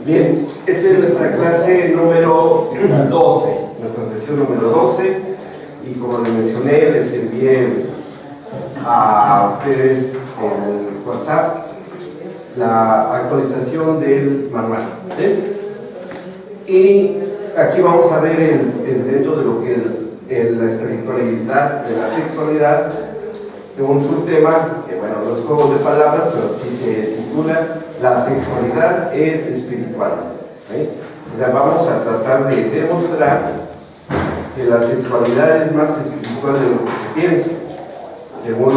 Bien, esta es nuestra clase número 12, nuestra sesión número 12, y como les mencioné, les envié a ustedes en el WhatsApp la actualización del manual. Y aquí vamos a ver dentro de lo que es la espiritualidad de la sexualidad, un subtema que, bueno, no es juego de palabras, pero sí se titula La sexualidad es espiritual. Vamos a tratar de demostrar que la sexualidad es más espiritual de lo que se piensa, según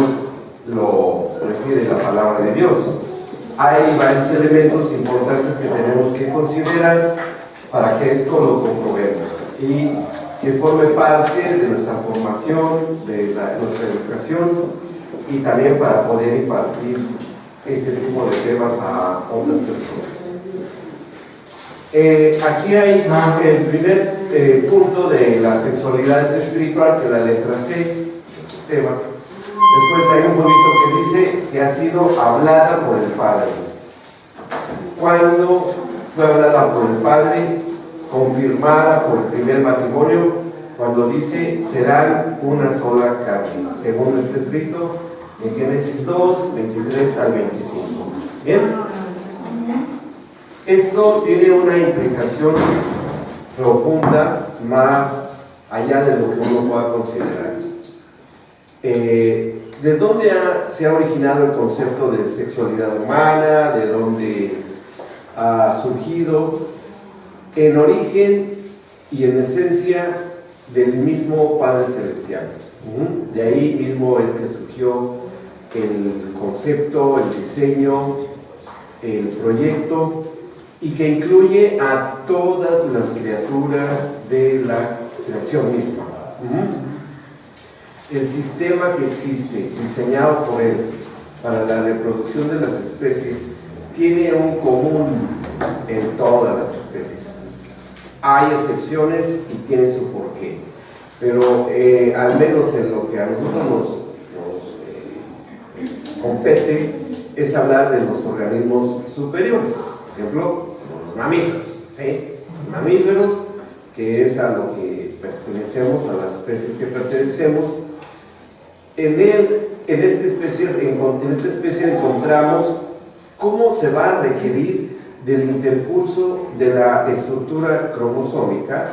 lo refiere la palabra de Dios. Hay varios elementos importantes que tenemos que considerar para que esto lo comprobemos y que forme parte de nuestra formación, de nuestra educación, y también para poder impartir este tipo de temas a otras personas. Aquí hay el primer punto de la sexualidad espiritual, que es la letra C, que es el tema. Después hay un bonito que dice que ha sido hablada por el Padre. ¿Cuándo fue hablada por el Padre? Confirmada por el primer matrimonio, cuando dice serán una sola carne, según está escrito en Génesis 2, 23 al 25. ¿Bien? Esto tiene una implicación profunda más allá de lo que uno pueda considerar. ¿De dónde se ha originado el concepto de sexualidad humana? ¿De dónde ha surgido? En origen y en esencia del mismo Padre Celestial. De ahí mismo es que surgió el concepto, el diseño, el proyecto, y que incluye a todas las criaturas de la creación misma. El sistema que existe, diseñado por él para la reproducción de las especies, tiene un común en todas las especies. Hay excepciones y tiene su porqué, pero al menos en lo que a nosotros nos compete es hablar de los organismos superiores, por ejemplo, como los mamíferos, ¿sí? Mamíferos, que es a lo que pertenecemos, a las especies que pertenecemos. En esta especie encontramos cómo se va a requerir del intercurso de la estructura cromosómica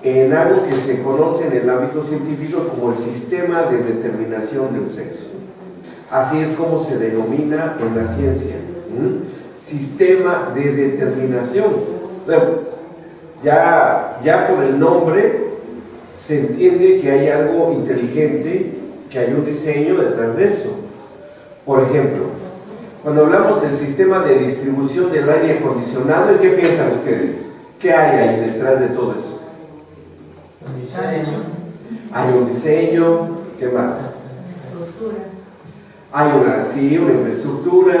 en algo que se conoce en el ámbito científico como el sistema de determinación del sexo. Así es como se denomina en la ciencia, sistema de determinación. Bueno, ya por el nombre se entiende que hay algo inteligente, que hay un diseño detrás de eso. Por ejemplo, cuando hablamos del sistema de distribución del aire acondicionado, ¿en qué piensan ustedes? ¿Qué hay ahí detrás de todo eso? Un diseño. Hay un diseño, ¿qué más? Hay una infraestructura,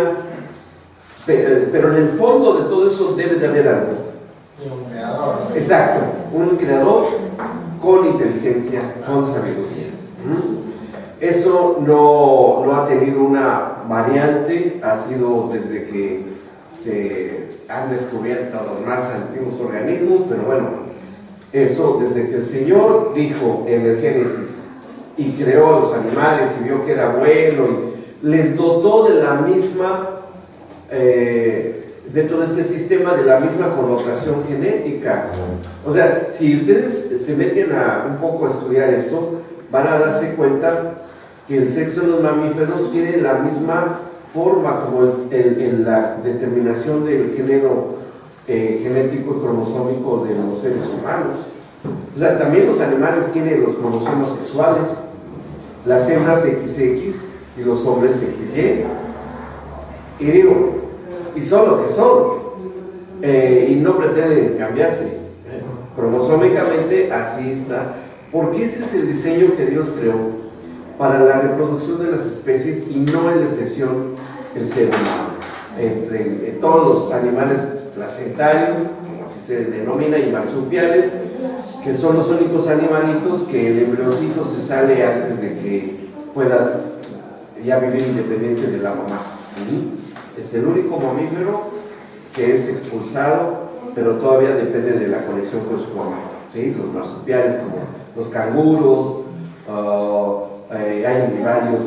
pero en el fondo de todo eso debe de haber algo. Y un creador. Exacto, un creador con inteligencia, con sabiduría. Eso no ha tenido una variante, ha sido desde que se han descubierto los más antiguos organismos, pero bueno, eso desde que el Señor dijo en el Génesis y creó a los animales y vio que era bueno y les dotó de la misma, dentro de este sistema, de la misma connotación genética. O sea, si ustedes se meten un poco a estudiar esto, van a darse cuenta que el sexo en los mamíferos tiene la misma forma como en la determinación del género genético y cromosómico de los seres humanos. O sea, también los animales tienen los cromosomas sexuales, las hembras XX y los hombres XY. Y digo, y son lo que son, y no pretenden cambiarse. Cromosómicamente así está, porque ese es el diseño que Dios creó para la reproducción de las especies, y no en la excepción el ser humano. Entre todos los animales placentarios, como así se denomina, y marsupiales, que son los únicos animalitos que el embriocito se sale antes de que pueda ya vivir independiente de la mamá. Es el único mamífero que es expulsado, pero todavía depende de la conexión con su mamá, ¿sí? Los marsupiales como los canguros, hay varios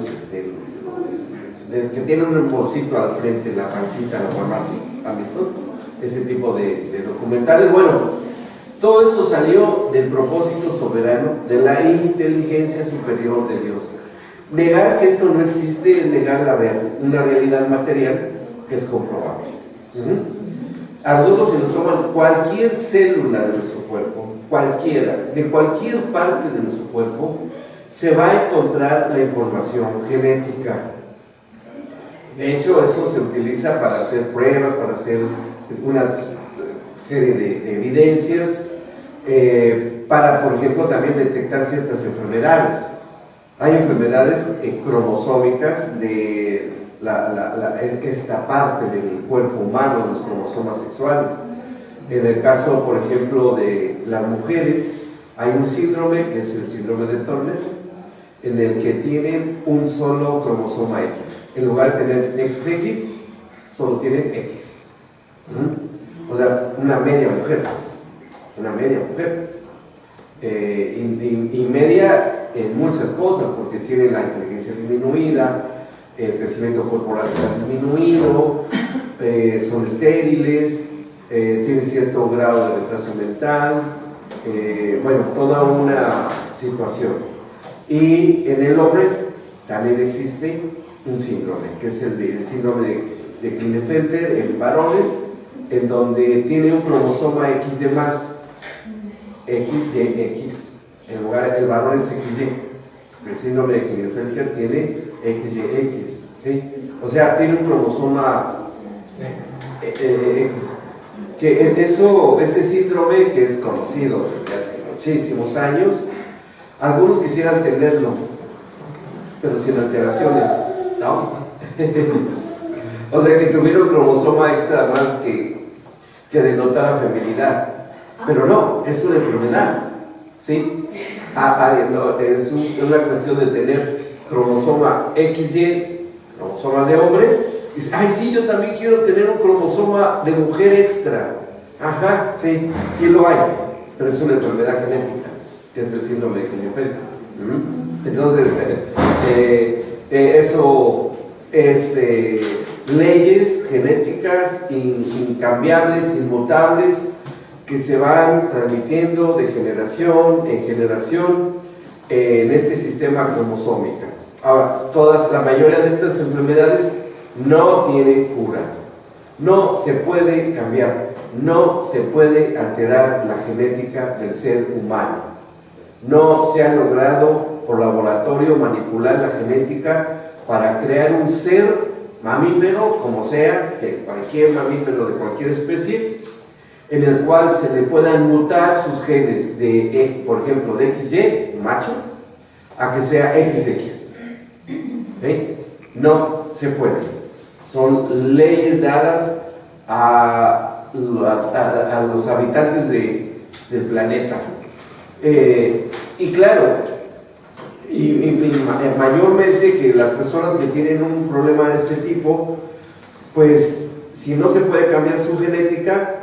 que tienen un bolsito al frente, la pancita, la mamá, ¿sí? ¿Han visto? Ese tipo de documentales. Bueno, todo esto salió del propósito soberano, de la inteligencia superior de Dios. Negar que esto no existe es negar una realidad material que es comprobable. A nosotros se nos toma cualquier célula de nuestro cuerpo, cualquiera, de cualquier parte de nuestro cuerpo, se va a encontrar la información genética. De hecho, eso se utiliza para hacer pruebas, para hacer una serie de evidencias, para, por ejemplo, también detectar ciertas enfermedades. Hay enfermedades cromosómicas de esta parte del cuerpo humano, los cromosomas sexuales. En el caso, por ejemplo, de las mujeres, hay un síndrome que es el síndrome de Turner, en el que tienen un solo cromosoma X. En lugar de tener XX, solo tienen X. O sea, una media mujer. Y media en muchas cosas, porque tiene la inteligencia disminuida, el crecimiento corporal está disminuido, son estériles, tienen cierto grado de retraso mental, bueno, toda una situación. Y en el hombre también existe un síndrome, que es el síndrome de Klinefelter en varones, en donde tiene un cromosoma X de más, XYX, en lugar del varón es XY. El síndrome de Klinefelter tiene XYX, ¿sí? O sea, tiene un cromosoma X. Que en ese síndrome, que es conocido desde hace muchísimos años, algunos quisieran tenerlo, pero sin alteraciones, ¿no? O sea, que tuviera un cromosoma extra más que denotara feminidad. Pero no, es una enfermedad, ¿sí? No, es una cuestión de tener cromosoma XY, cromosoma de hombre, y dice, ay, sí, yo también quiero tener un cromosoma de mujer extra. Ajá, sí, sí lo hay, pero es una enfermedad genética, que es el síndrome de Klinefelter. Entonces, eso es leyes genéticas incambiables, inmutables, que se van transmitiendo de generación en generación en este sistema cromosómico. Ahora, la mayoría de estas enfermedades no tienen cura, no se puede cambiar, no se puede alterar la genética del ser humano. No se ha logrado por laboratorio manipular la genética para crear un ser mamífero, como sea, que cualquier mamífero de cualquier especie, en el cual se le puedan mutar sus genes por ejemplo, de XY, macho, a que sea XX. ¿Sí? No se puede. Son leyes dadas a los habitantes del planeta. Y claro, mayormente que las personas que tienen un problema de este tipo, pues si no se puede cambiar su genética,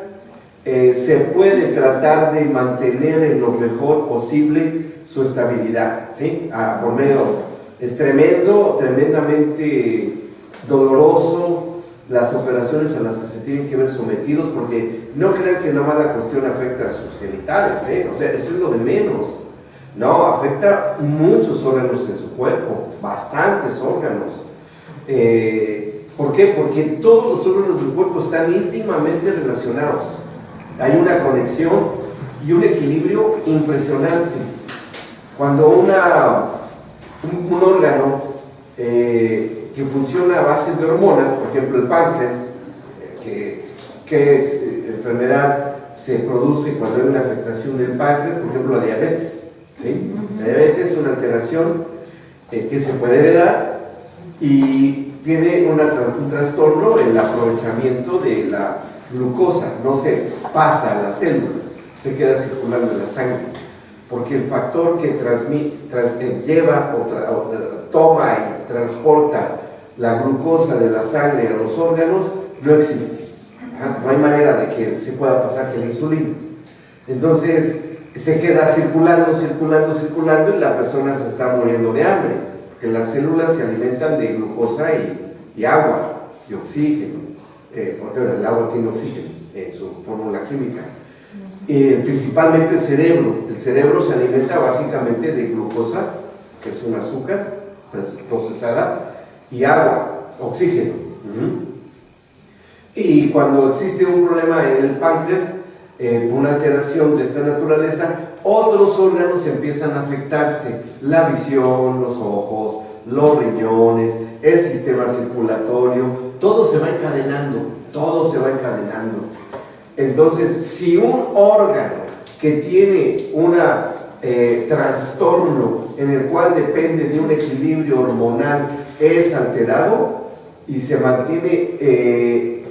se puede tratar de mantener en lo mejor posible su estabilidad, ¿sí? Por medio, es tremendamente doloroso las operaciones a las que se tienen que ver sometidos, porque no crean que nada más la cuestión afecta a sus genitales, o sea, eso es lo de menos. No, afecta muchos órganos en su cuerpo, bastantes órganos. ¿Por qué? Porque todos los órganos del cuerpo están íntimamente relacionados. Hay una conexión y un equilibrio impresionante. Cuando un órgano que funciona a base de hormonas, por ejemplo el páncreas, que es enfermedad se produce cuando hay una afectación del páncreas, por ejemplo la diabetes, ¿sí? La diabetes es una alteración que se puede heredar y tiene un trastorno en el aprovechamiento de la glucosa, no se pasa a las células, se queda circulando en la sangre, porque el factor que lleva o toma y transporta la glucosa de la sangre a los órganos no existe. No hay manera de que se pueda pasar que la insulina. Entonces se queda circulando, circulando, circulando y la persona se está muriendo de hambre, porque las células se alimentan de glucosa y agua y oxígeno, porque el agua tiene oxígeno en su fórmula química. Principalmente el cerebro se alimenta básicamente de glucosa, que es un azúcar procesada, y agua, oxígeno. Y cuando existe un problema en el páncreas, una alteración de esta naturaleza, otros órganos empiezan a afectarse: la visión, los ojos, los riñones, el sistema circulatorio, todo se va encadenando, todo se va encadenando. Entonces, si un órgano que tiene un trastorno en el cual depende de un equilibrio hormonal es alterado y se mantiene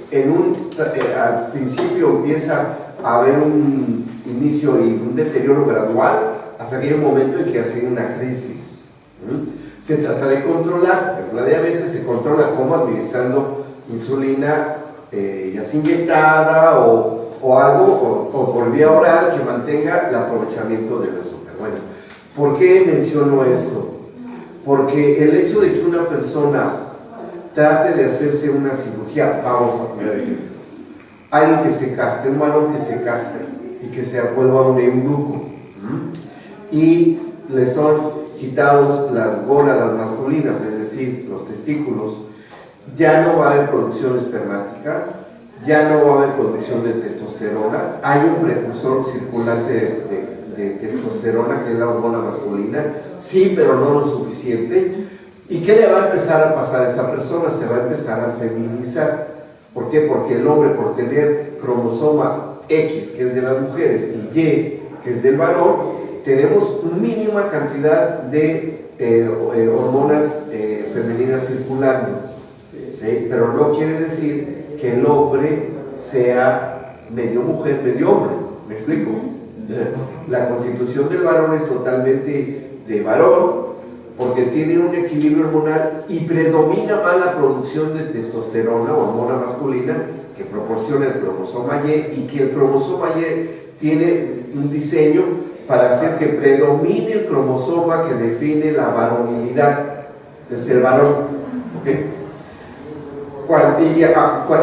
al principio empieza a haber un inicio y un deterioro gradual hasta que hay un momento en que hace una crisis. Se trata de controlar, la diabetes se controla como administrando insulina ya sea inyectada o algo, o por vía oral que mantenga el aprovechamiento del azúcar. Bueno, ¿por qué menciono esto? Porque el hecho de que una persona trate de hacerse una cirugía, vamos a poner ejemplo, alguien que se castre, un varón que se castre y que se vuelva un eunuco, y le son quitados las gónadas masculinas, es decir, los testículos, ya no va a haber producción espermática, ya no va a haber producción de testosterona, hay un precursor circulante de testosterona que es la hormona masculina, sí, pero no lo suficiente. ¿Y qué le va a empezar a pasar a esa persona? Se va a empezar a feminizar. ¿Por qué? Porque el hombre, por tener cromosoma X, que es de las mujeres, y Y, que es del varón, tenemos mínima cantidad de hormonas femeninas circulando, ¿sí? Pero no quiere decir que el hombre sea medio mujer, medio hombre. ¿Me explico? La constitución del varón es totalmente de varón, porque tiene un equilibrio hormonal y predomina más la producción de testosterona, hormona masculina, que proporciona el cromosoma Y, y que el cromosoma Y tiene un diseño para hacer que predomine el cromosoma que define la varonilidad, el ser varón. ¿Okay?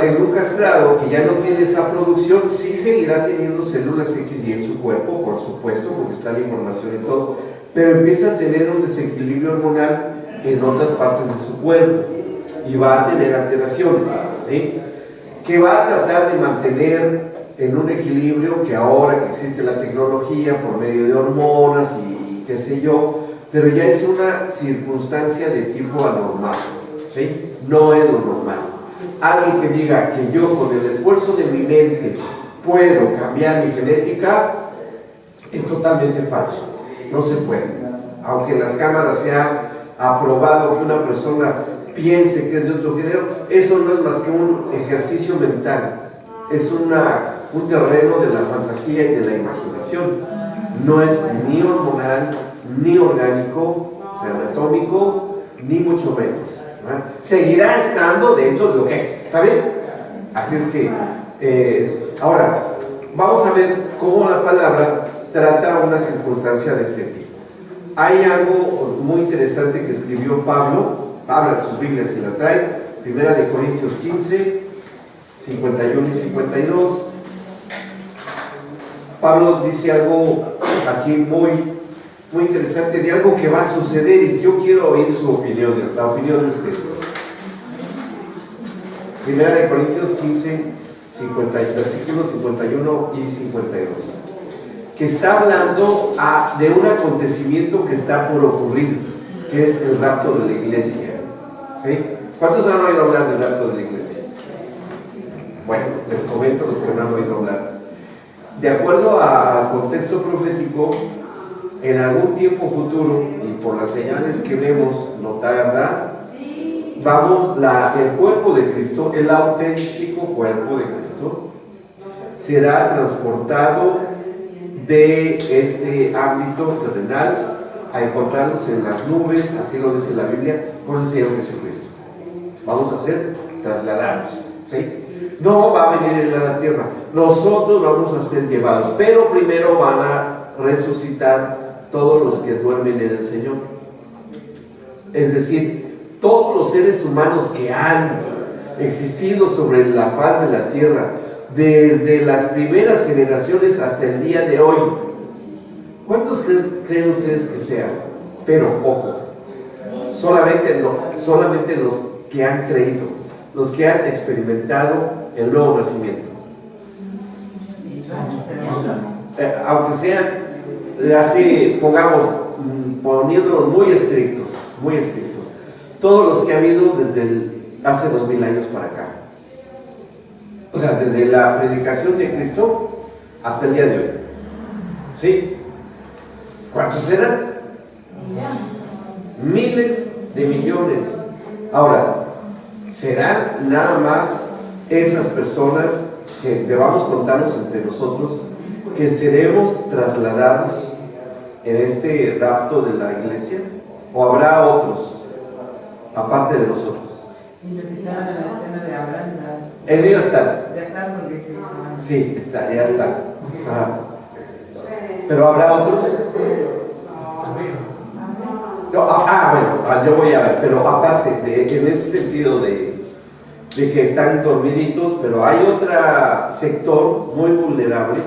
En un castrado que ya no tiene esa producción, sí seguirá teniendo células XY en su cuerpo, por supuesto, porque está la información y todo, pero empieza a tener un desequilibrio hormonal en otras partes de su cuerpo y va a tener alteraciones, ¿sí? Que va a tratar de mantener en un equilibrio que ahora que existe la tecnología por medio de hormonas y qué sé yo, pero ya es una circunstancia de tipo anormal, ¿sí? No es lo normal. Alguien que diga que yo con el esfuerzo de mi mente puedo cambiar mi genética es totalmente falso. No se puede. Aunque en las cámaras se ha aprobado que una persona piense que es de otro género, eso no es más que un ejercicio mental. Es un terreno de la fantasía y de la imaginación. No es ni hormonal, ni orgánico, o sea, anatómico, ni mucho menos. ¿Verdad? Seguirá estando dentro de lo que es. ¿Está bien? Así es que, ahora, vamos a ver cómo la palabra trata una circunstancia de este tipo. Hay algo muy interesante que escribió Pablo en sus Biblias, si la trae, 1 Corintios 15, 51 y 52. Pablo dice algo aquí muy interesante de algo que va a suceder y yo quiero oír su opinión, la opinión de ustedes. 1 Corintios 15, versículos 51 y 52. Que está hablando de un acontecimiento que está por ocurrir, que es el rapto de la iglesia. ¿Sí? ¿Cuántos han oído hablar del rapto de la iglesia? Bueno, les comento los que no han oído hablar. De acuerdo al contexto profético, en algún tiempo futuro, y por las señales que vemos, no tarda, el cuerpo de Cristo, el auténtico cuerpo de Cristo, será transportado de este ámbito terrenal a encontrarnos en las nubes, así lo dice la Biblia, con el Señor Jesucristo. Vamos a ser trasladados, ¿sí? no va a venir Él a la tierra. Nosotros vamos a ser llevados, pero primero van a resucitar todos los que duermen en el Señor. Es decir, todos los seres humanos que han existido sobre la faz de la tierra, desde las primeras generaciones hasta el día de hoy. ¿Cuántos creen ustedes que sean? Pero, ojo, solamente los que han creído, los que han experimentado el nuevo nacimiento. Aunque sean, así pongamos, poniéndonos muy estrictos, todos los que ha habido desde hace 2000 años para acá. O sea, desde la predicación de Cristo hasta el día de hoy. ¿Sí? ¿Cuántos serán? Miles de millones. Ahora, ¿serán nada más esas personas que debamos contarnos entre nosotros que seremos trasladados en este rapto de la iglesia? ¿O habrá otros aparte de nosotros? Y lo que estaban en la escena de Abraham Él ya está. ya está porque se... Sí, está, ya está. Ajá. ¿Pero habrá otros? No, bueno, yo voy a ver, pero aparte, en ese sentido de que están dormiditos, pero hay otro sector muy vulnerable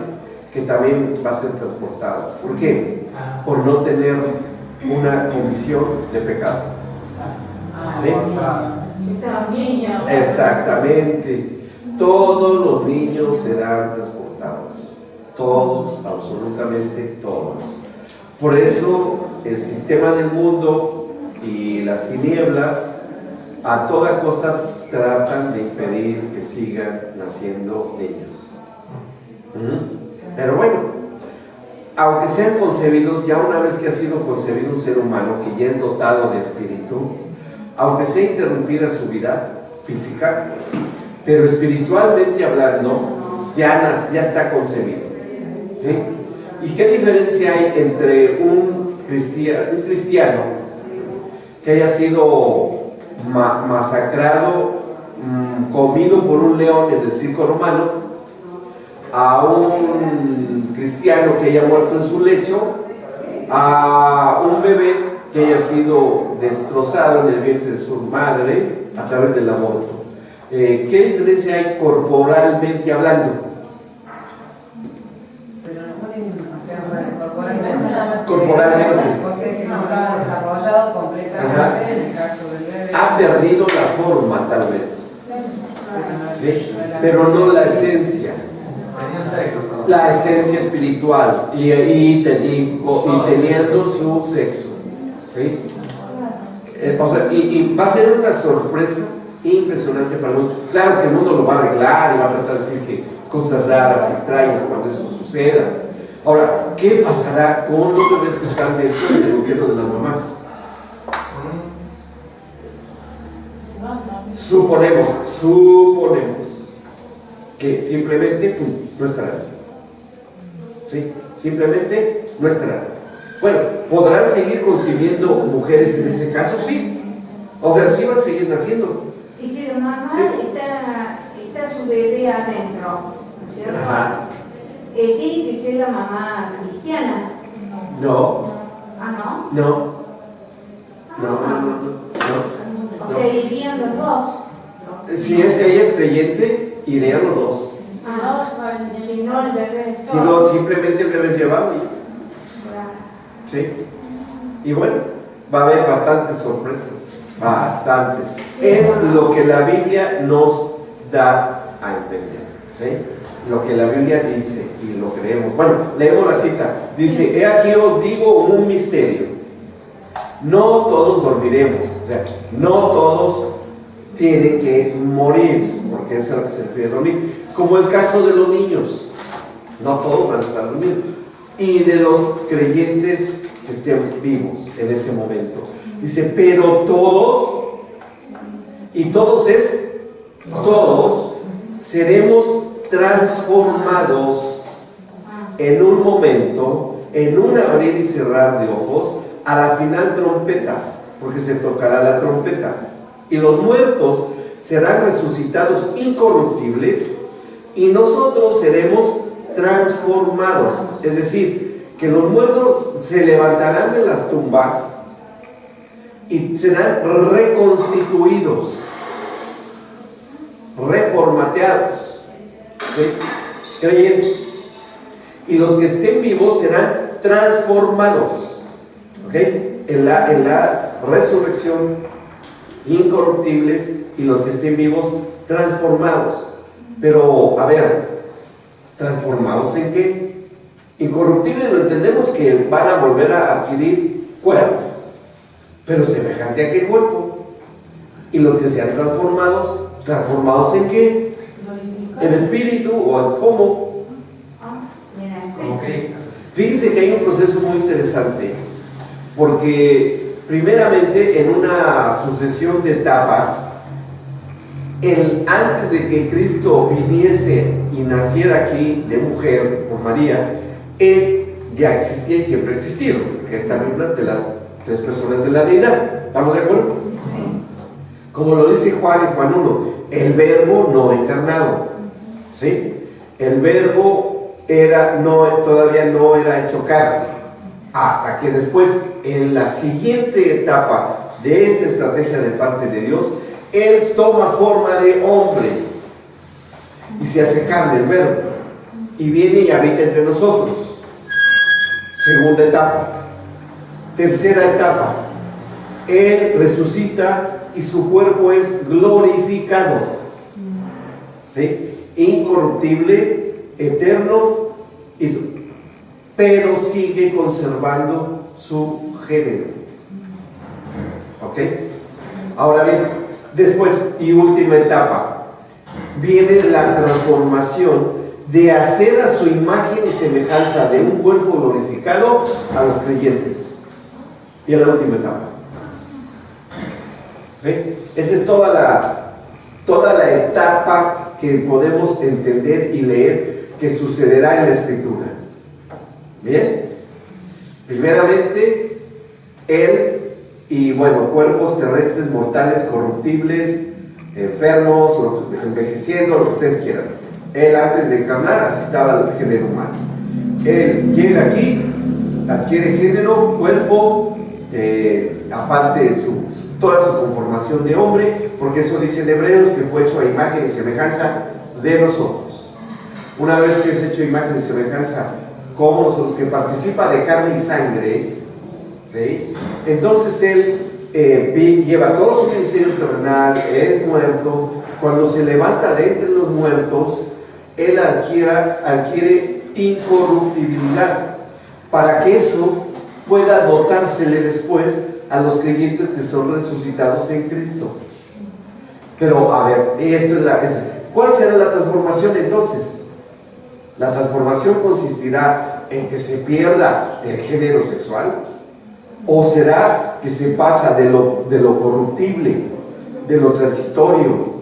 que también va a ser transportado. ¿Por qué? Por no tener una condición de pecado. ¿Sí? Exactamente. Todos los niños serán transportados. Todos, absolutamente todos. Por eso el sistema del mundo y las tinieblas a toda costa tratan de impedir que sigan naciendo niños. Pero bueno, aunque sean concebidos, ya una vez que ha sido concebido un ser humano que ya es dotado de espíritu, aunque sea interrumpida su vida física, pero espiritualmente hablando, ya está concebido. ¿Sí? ¿Y qué diferencia hay entre un cristiano que haya sido masacrado, comido por un león en el circo romano, a un cristiano que haya muerto en su lecho, a un bebé que haya sido destrozado en el vientre de su madre a través del aborto? ¿Qué diferencia hay corporalmente hablando? Pero no pueden, o sea, corporalmente nada más. Corporalmente. O sea, que no estaba desarrollado completamente en el caso del bebé. Ha perdido la forma, tal vez, ¿sí? Pero no la esencia. La esencia espiritual y teniendo su sexo. ¿Sí? O sea, y va a ser una sorpresa impresionante para el mundo. Claro que el mundo lo va a arreglar y va a tratar de decir que cosas raras y extrañas cuando eso suceda. Ahora, ¿qué pasará con los bebés que están dentro del gobierno de las mamás? Suponemos que simplemente no estarán. ¿Sí? Simplemente no estarán. Bueno, ¿podrán seguir concibiendo mujeres en ese caso? Sí. O sea, sí van a seguir naciendo. Y si la mamá está su bebé adentro, ¿no es cierto? Ajá. ¿Tiene que ser la mamá cristiana? No. ¿Ah, No. no? No. O sea, irían los dos. Si ella es creyente, irían los dos. Si no, el bebé es Si no, simplemente el bebé es llevado. ¿Sí? Y bueno, va a haber bastantes sorpresas. Bastantes. Es lo que la Biblia nos da a entender. ¿Sí? Lo que la Biblia dice y lo creemos. Bueno, leemos la cita. Dice: he aquí os digo un misterio. No todos dormiremos. O sea, no todos tienen que morir, porque es a lo que se refiere a dormir. Como el caso de los niños. No todos van a estar dormidos. Y de los creyentes que estén vivos en ese momento. Dice, pero todos, y todos seremos transformados en un momento, en un abrir y cerrar de ojos, a la final trompeta, porque se tocará la trompeta. Y los muertos serán resucitados incorruptibles y nosotros seremos transformados. Es decir, que los muertos se levantarán de las tumbas y serán reconstituidos, reformateados, ¿sí? Creyentes. Y los que estén vivos serán transformados, ¿ok? En la resurrección, incorruptibles, y los que estén vivos transformados. Pero, a ver, ¿transformados en qué? Incorruptibles lo entendemos que van a volver a adquirir cuerpo, pero semejante a qué cuerpo. Y los que sean transformados, ¿transformados en qué? ¿En espíritu o en cómo? Como Cristo. Fíjense que hay un proceso muy interesante, porque primeramente en una sucesión de etapas, antes de que Cristo viniese y naciera aquí de mujer por María, Él ya existía y siempre ha existido, porque está en una de las tres personas de la deidad. ¿Estamos de acuerdo? Sí. Como lo dice Juan en Juan 1, el verbo no encarnado, ¿sí? El verbo todavía no era hecho carne, hasta que después, en la siguiente etapa de esta estrategia de parte de Dios, Él toma forma de hombre y se hace carne, el verbo, y viene y habita entre nosotros. Segunda etapa. Tercera etapa, Él resucita y su cuerpo es glorificado, ¿sí? Incorruptible, eterno, pero sigue conservando su género. ¿Ok? Ahora bien, después y última etapa, viene la transformación de hacer a su imagen y semejanza de un cuerpo glorificado a los creyentes. Y a la última etapa. ¿Sí? Esa es toda la etapa que podemos entender y leer que sucederá en la Escritura. Bien, primeramente Él y cuerpos terrestres, mortales, corruptibles, enfermos, envejeciendo, lo que ustedes quieran. Él, antes de encarnar, así estaba el género humano. Él llega aquí, adquiere género, cuerpo, aparte toda su conformación de hombre, porque eso dice en Hebreos que fue hecho a imagen y semejanza de nosotros. Una vez que es hecho imagen y semejanza como nosotros, que participa de carne y sangre, ¿sí? Entonces Él lleva todo su ministerio terrenal, es muerto. Cuando se levanta de entre los muertos, Él adquiere incorruptibilidad, para que eso pueda dotársele después a los creyentes que son resucitados en Cristo. Pero a ver, ¿cuál será la transformación entonces? La transformación consistirá en que se pierda el género sexual, o será que se pasa de lo corruptible, de lo transitorio,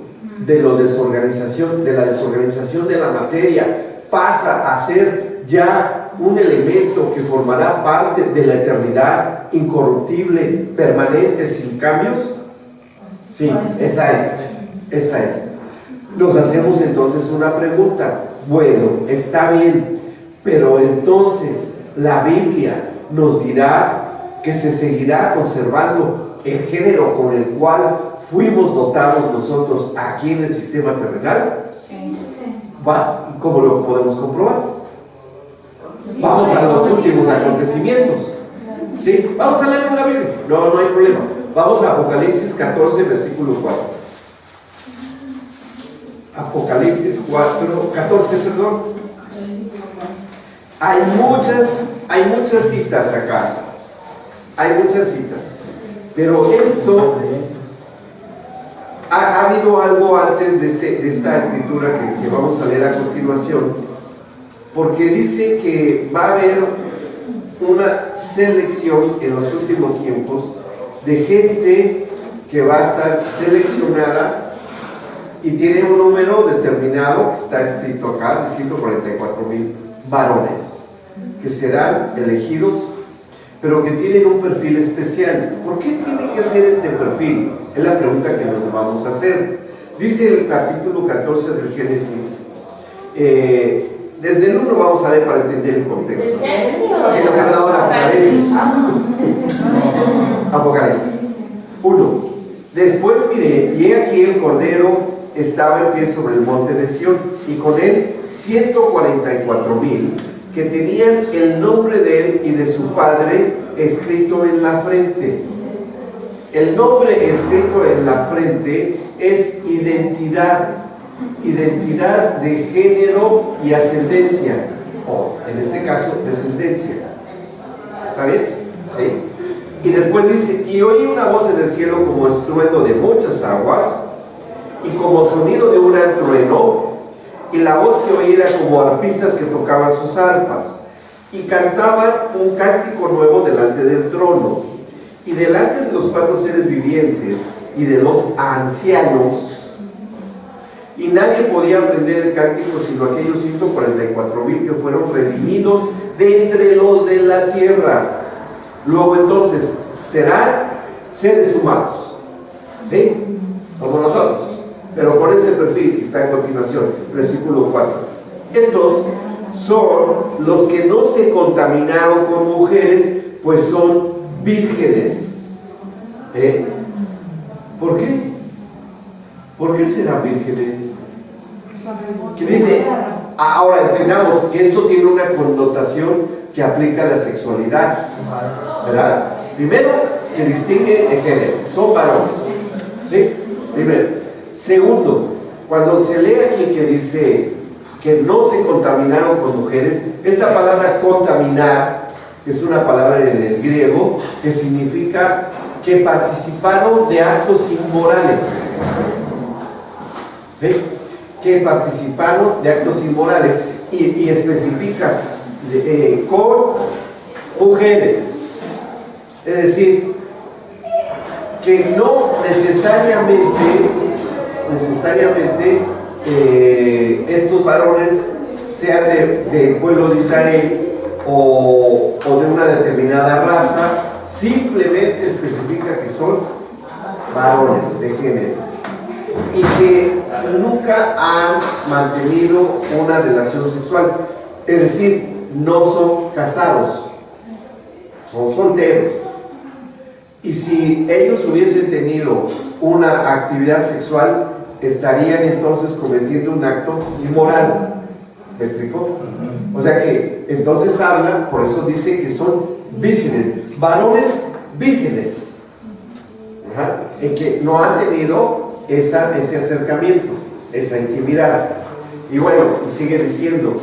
de la desorganización de la materia, pasa a ser ya un elemento que formará parte de la eternidad, incorruptible, permanente, sin cambios? Sí, esa es. Nos hacemos entonces una pregunta. Bueno, está bien, pero entonces la Biblia nos dirá que se seguirá conservando el género con el cual fuimos dotados nosotros aquí en el sistema terrenal. Sí. ¿Cómo lo podemos comprobar? Vamos a los últimos acontecimientos. ¿Sí? Vamos a leer la Biblia. No hay problema. Vamos a Apocalipsis 14, versículo 4. Apocalipsis 14, perdón. Hay muchas citas acá. Hay muchas citas. Pero esto, ha habido algo antes de esta escritura que vamos a leer a continuación, porque dice que va a haber una selección en los últimos tiempos de gente que va a estar seleccionada y tiene un número determinado que está escrito acá, de 144,000 varones que serán elegidos, pero que tienen un perfil especial. ¿Por qué tiene que ser este perfil? Es la pregunta que nos vamos a hacer. Dice el capítulo 14 del Génesis, desde el 1 vamos a ver para entender el contexto. Apocalipsis 1. Después miré, y he aquí el Cordero estaba en pie sobre el monte de Sión, y con él 144,000 que tenían el nombre de él y de su padre escrito en la frente. El nombre escrito en la frente es identidad de género y ascendencia, o en este caso descendencia. ¿Está bien? ¿Sí? Y después dice, y oí una voz en el cielo como estruendo de muchas aguas y como sonido de un gran trueno, y la voz que oí era como arpistas que tocaban sus arpas y cantaban un cántico nuevo delante del trono y delante de los 4 seres vivientes y de los ancianos, y nadie podía aprender el cántico sino aquellos 144,000 que fueron redimidos de entre los de la tierra. Luego entonces serán seres humanos, ¿sí? Como nosotros, pero con ese perfil que está a continuación, versículo 4. Estos son los que no se contaminaron con mujeres, pues son vírgenes. ¿Por qué? ¿Por qué serán vírgenes? Que dice, ahora entendamos que esto tiene una connotación que aplica a la sexualidad, ¿verdad? Primero, que distingue de género, son varones, ¿sí? Primero. Segundo, cuando se lee aquí que dice que no se contaminaron con mujeres, esta palabra contaminar es una palabra en el griego que significa que participaron de actos inmorales, ¿sí? Que participaron de actos inmorales y especifica con mujeres, es decir, que no necesariamente estos varones sean del pueblo de Israel o de una determinada raza, simplemente especifica que son varones de género y que nunca han mantenido una relación sexual, es decir, no son casados, son solteros. Y si ellos hubiesen tenido una actividad sexual, estarían entonces cometiendo un acto inmoral. ¿Me explicó? O sea que entonces habla, por eso dice que son vírgenes, varones vírgenes, en que no han tenido ese acercamiento, esa intimidad. Y bueno, y sigue diciendo,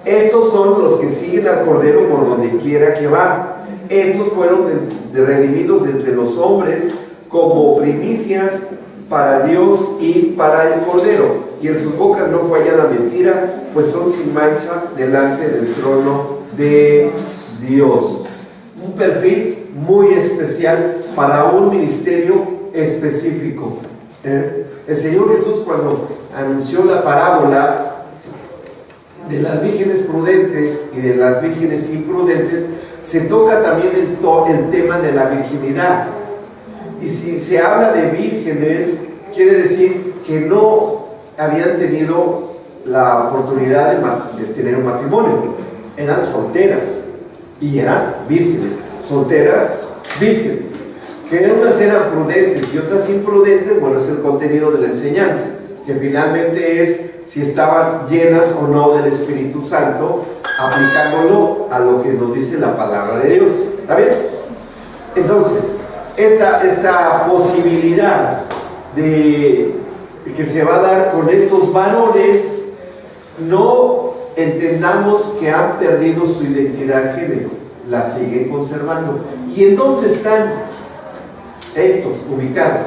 estos son los que siguen al Cordero por donde quiera que va. Estos fueron redimidos de entre los hombres como primicias para Dios y para el Cordero, y en sus bocas no fue hallada mentira, pues son sin mancha delante del trono de Dios. Un perfil muy especial para un ministerio específico. El Señor Jesús, cuando anunció la parábola de las vírgenes prudentes y de las vírgenes imprudentes, se toca también el tema de la virginidad. Y si se habla de vírgenes, quiere decir que no habían tenido la oportunidad de tener un matrimonio, eran solteras y eran vírgenes, solteras, vírgenes. Que unas eran prudentes y otras imprudentes, bueno, es el contenido de la enseñanza, que finalmente es si estaban llenas o no del Espíritu Santo, aplicándolo a lo que nos dice la palabra de Dios. ¿Está bien? Entonces, esta posibilidad de que se va a dar con estos varones, no entendamos que han perdido su identidad de género, la siguen conservando. ¿Y en dónde están estos ubicados?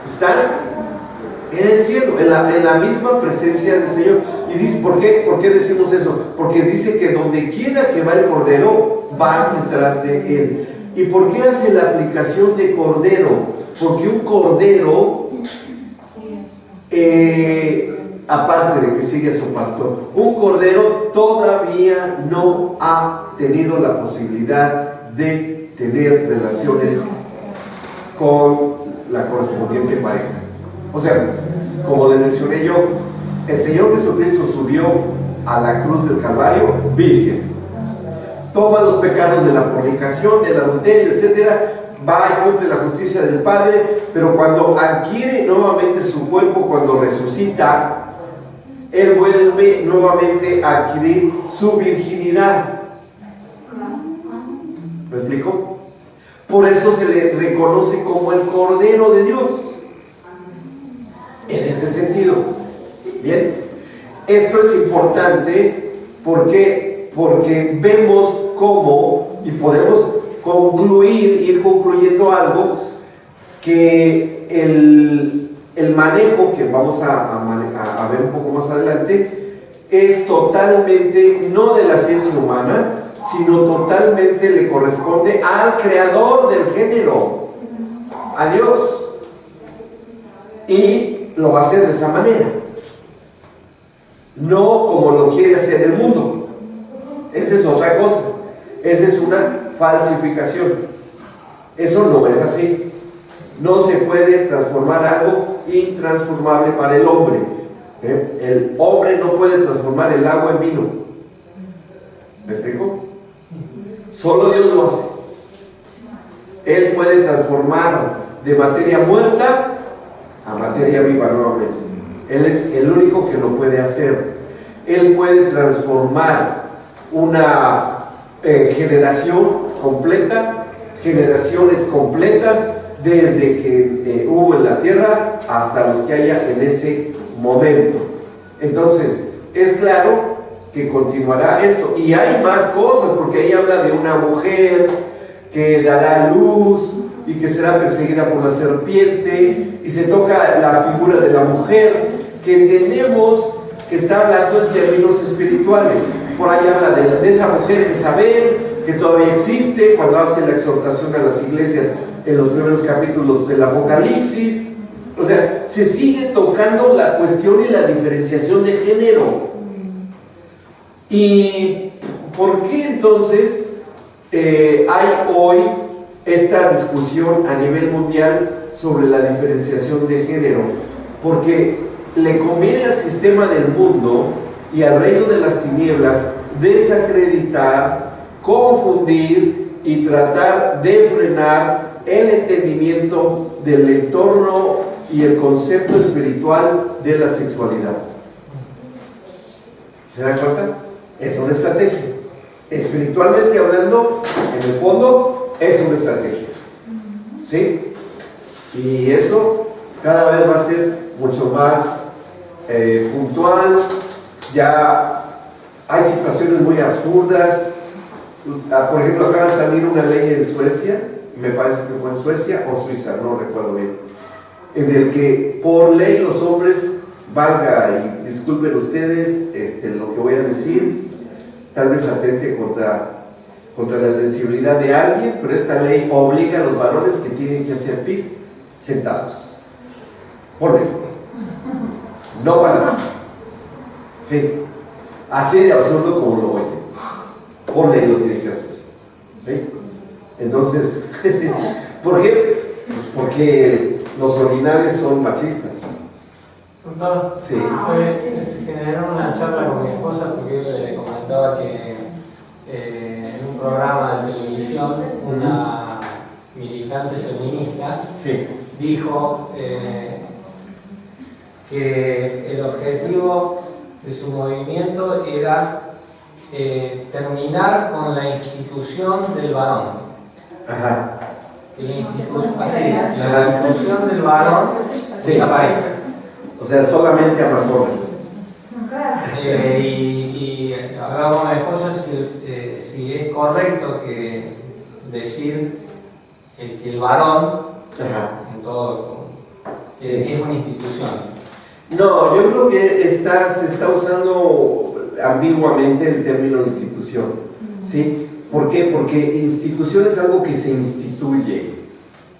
Están en el cielo, en la misma presencia del Señor. Y dice, ¿por qué decimos eso? Porque dice que donde quiera que va el Cordero, van detrás de él. ¿Y por qué hace la aplicación de Cordero? Porque un Cordero, aparte de que sigue a su pastor, un Cordero todavía no ha tenido la posibilidad de tener relaciones con la correspondiente pareja. O sea, como les mencioné yo, el Señor Jesucristo subió a la cruz del Calvario virgen. Toma los pecados de la fornicación, del adulterio, etcétera, va y cumple la justicia del Padre, pero cuando adquiere nuevamente su cuerpo, cuando resucita, Él vuelve nuevamente a adquirir su virginidad. ¿Me explico? Por eso se le reconoce como el Cordero de Dios. En ese sentido. Bien. Esto es importante porque vemos cómo, y podemos ir concluyendo algo, que el manejo que vamos a ver un poco más adelante es totalmente no de la ciencia humana, sino totalmente le corresponde al creador del género, a Dios, y lo va a hacer de esa manera, no como lo quiere hacer el mundo. Esa es otra cosa, esa es una falsificación. Eso no es así. No se puede transformar algo intransformable para el hombre. El hombre no puede transformar el agua en vino. ¿Me explico? Solo Dios lo hace. Él puede transformar de materia muerta a materia viva nuevamente. Él es el único que lo puede hacer. Él puede transformar una generación completa, generaciones completas, desde que hubo en la tierra hasta los que haya en ese momento. Entonces, es claro que continuará esto, y hay más cosas, porque ahí habla de una mujer que dará luz y que será perseguida por la serpiente, y se toca la figura de la mujer, que entendemos que está hablando en términos espirituales. Por ahí habla de esa mujer Jezabel, que todavía existe, cuando hace la exhortación a las iglesias en los primeros capítulos del Apocalipsis. O sea, se sigue tocando la cuestión y la diferenciación de género. ¿Y por qué entonces hay hoy esta discusión a nivel mundial sobre la diferenciación de género? Porque le conviene al sistema del mundo y al reino de las tinieblas desacreditar, confundir y tratar de frenar el entendimiento del entorno y el concepto espiritual de la sexualidad. ¿Se dan cuenta? Es una estrategia. Espiritualmente hablando, en el fondo, es una estrategia. ¿Sí? Y eso cada vez va a ser mucho más puntual. Ya hay situaciones muy absurdas. Por ejemplo, acaba de salir una ley en Suecia, me parece que fue en Suecia o Suiza, no recuerdo bien, en el que por ley los hombres, valga y disculpen ustedes lo que voy a decir, tal vez atente contra la sensibilidad de alguien, pero esta ley obliga a los varones que tienen que hacer pis sentados, por ley, no parados. Sí, así de absurdo como lo oyen, por ley lo tienen que hacer. ¿Sí? Entonces, ¿por qué? Pues porque los originales son machistas. Doctor, Sí. Se generó una charla con mi esposa porque yo le comentaba que en un programa de televisión una militante feminista Sí. dijo que el objetivo de su movimiento era terminar con la institución del varón. Ajá. Que la institución del varón desaparezca. O sea, solamente amazonas. Y hablaba con mi esposa si es correcto decir que el varón, en todo, es una institución. No, yo creo que se está usando ambiguamente el término institución. ¿Sí? ¿Por qué? Porque institución es algo que se instituye.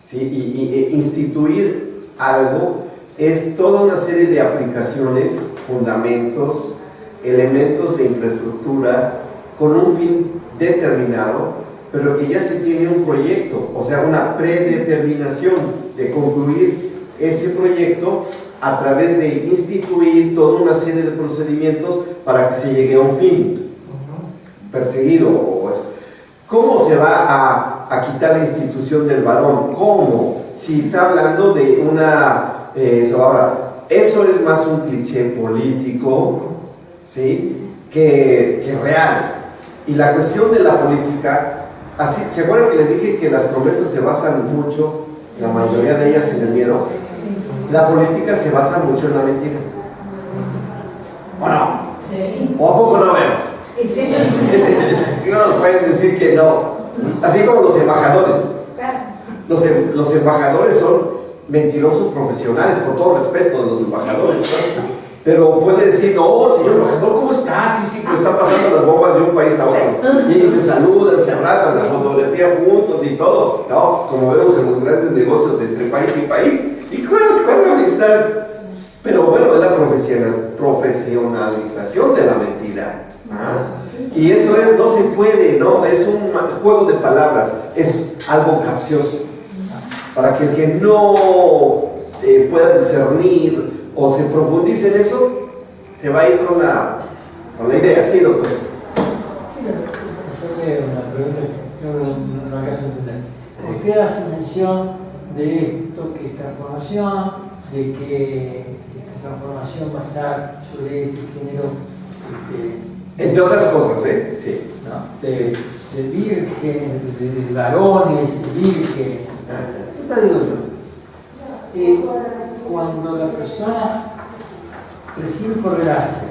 ¿Sí? Y instituir algo es toda una serie de aplicaciones, fundamentos, elementos de infraestructura con un fin determinado, pero que ya se tiene un proyecto, o sea, una predeterminación de concluir ese proyecto a través de instituir toda una serie de procedimientos para que se llegue a un fin perseguido. ¿Cómo se va a quitar la institución del varón? ¿Cómo? Si está hablando de una... ahora, eso es más un cliché político, ¿sí? que real. Y la cuestión de la política, así, ¿se acuerdan que les dije que las promesas se basan mucho, la mayoría de ellas, en el miedo? La política se basa mucho en la mentira. ¿O no? Sí. ¿O a poco no vemos? Y no nos pueden decir que no. Así como los embajadores. Los embajadores son mentirosos profesionales, con todo respeto de los embajadores. Pero puede decir, no, señor embajador, ¿cómo está? Sí, pero están pasando las bombas de un país a otro. Y ellos se saludan, se abrazan, la fotografía juntos y todo. No, como vemos en los grandes negocios entre país y país. ¿Y cuál es la amistad? Pero bueno, es la profesionalización de la mentira. Y eso es, no se puede, no, es un juego de palabras, es algo capcioso. Para que el que no pueda discernir o se profundice en eso, se va a ir con la idea, ¿sí, doctor? Hacerle una pregunta que no alcanzo a entender. Usted hace mención de esto, que es transformación, de que esta transformación va a estar sobre este género, entre otras cosas, sí. ¿no? de vírgenes, de varones, vírgenes. ¿Qué te digo yo? Cuando la persona recibe por gracia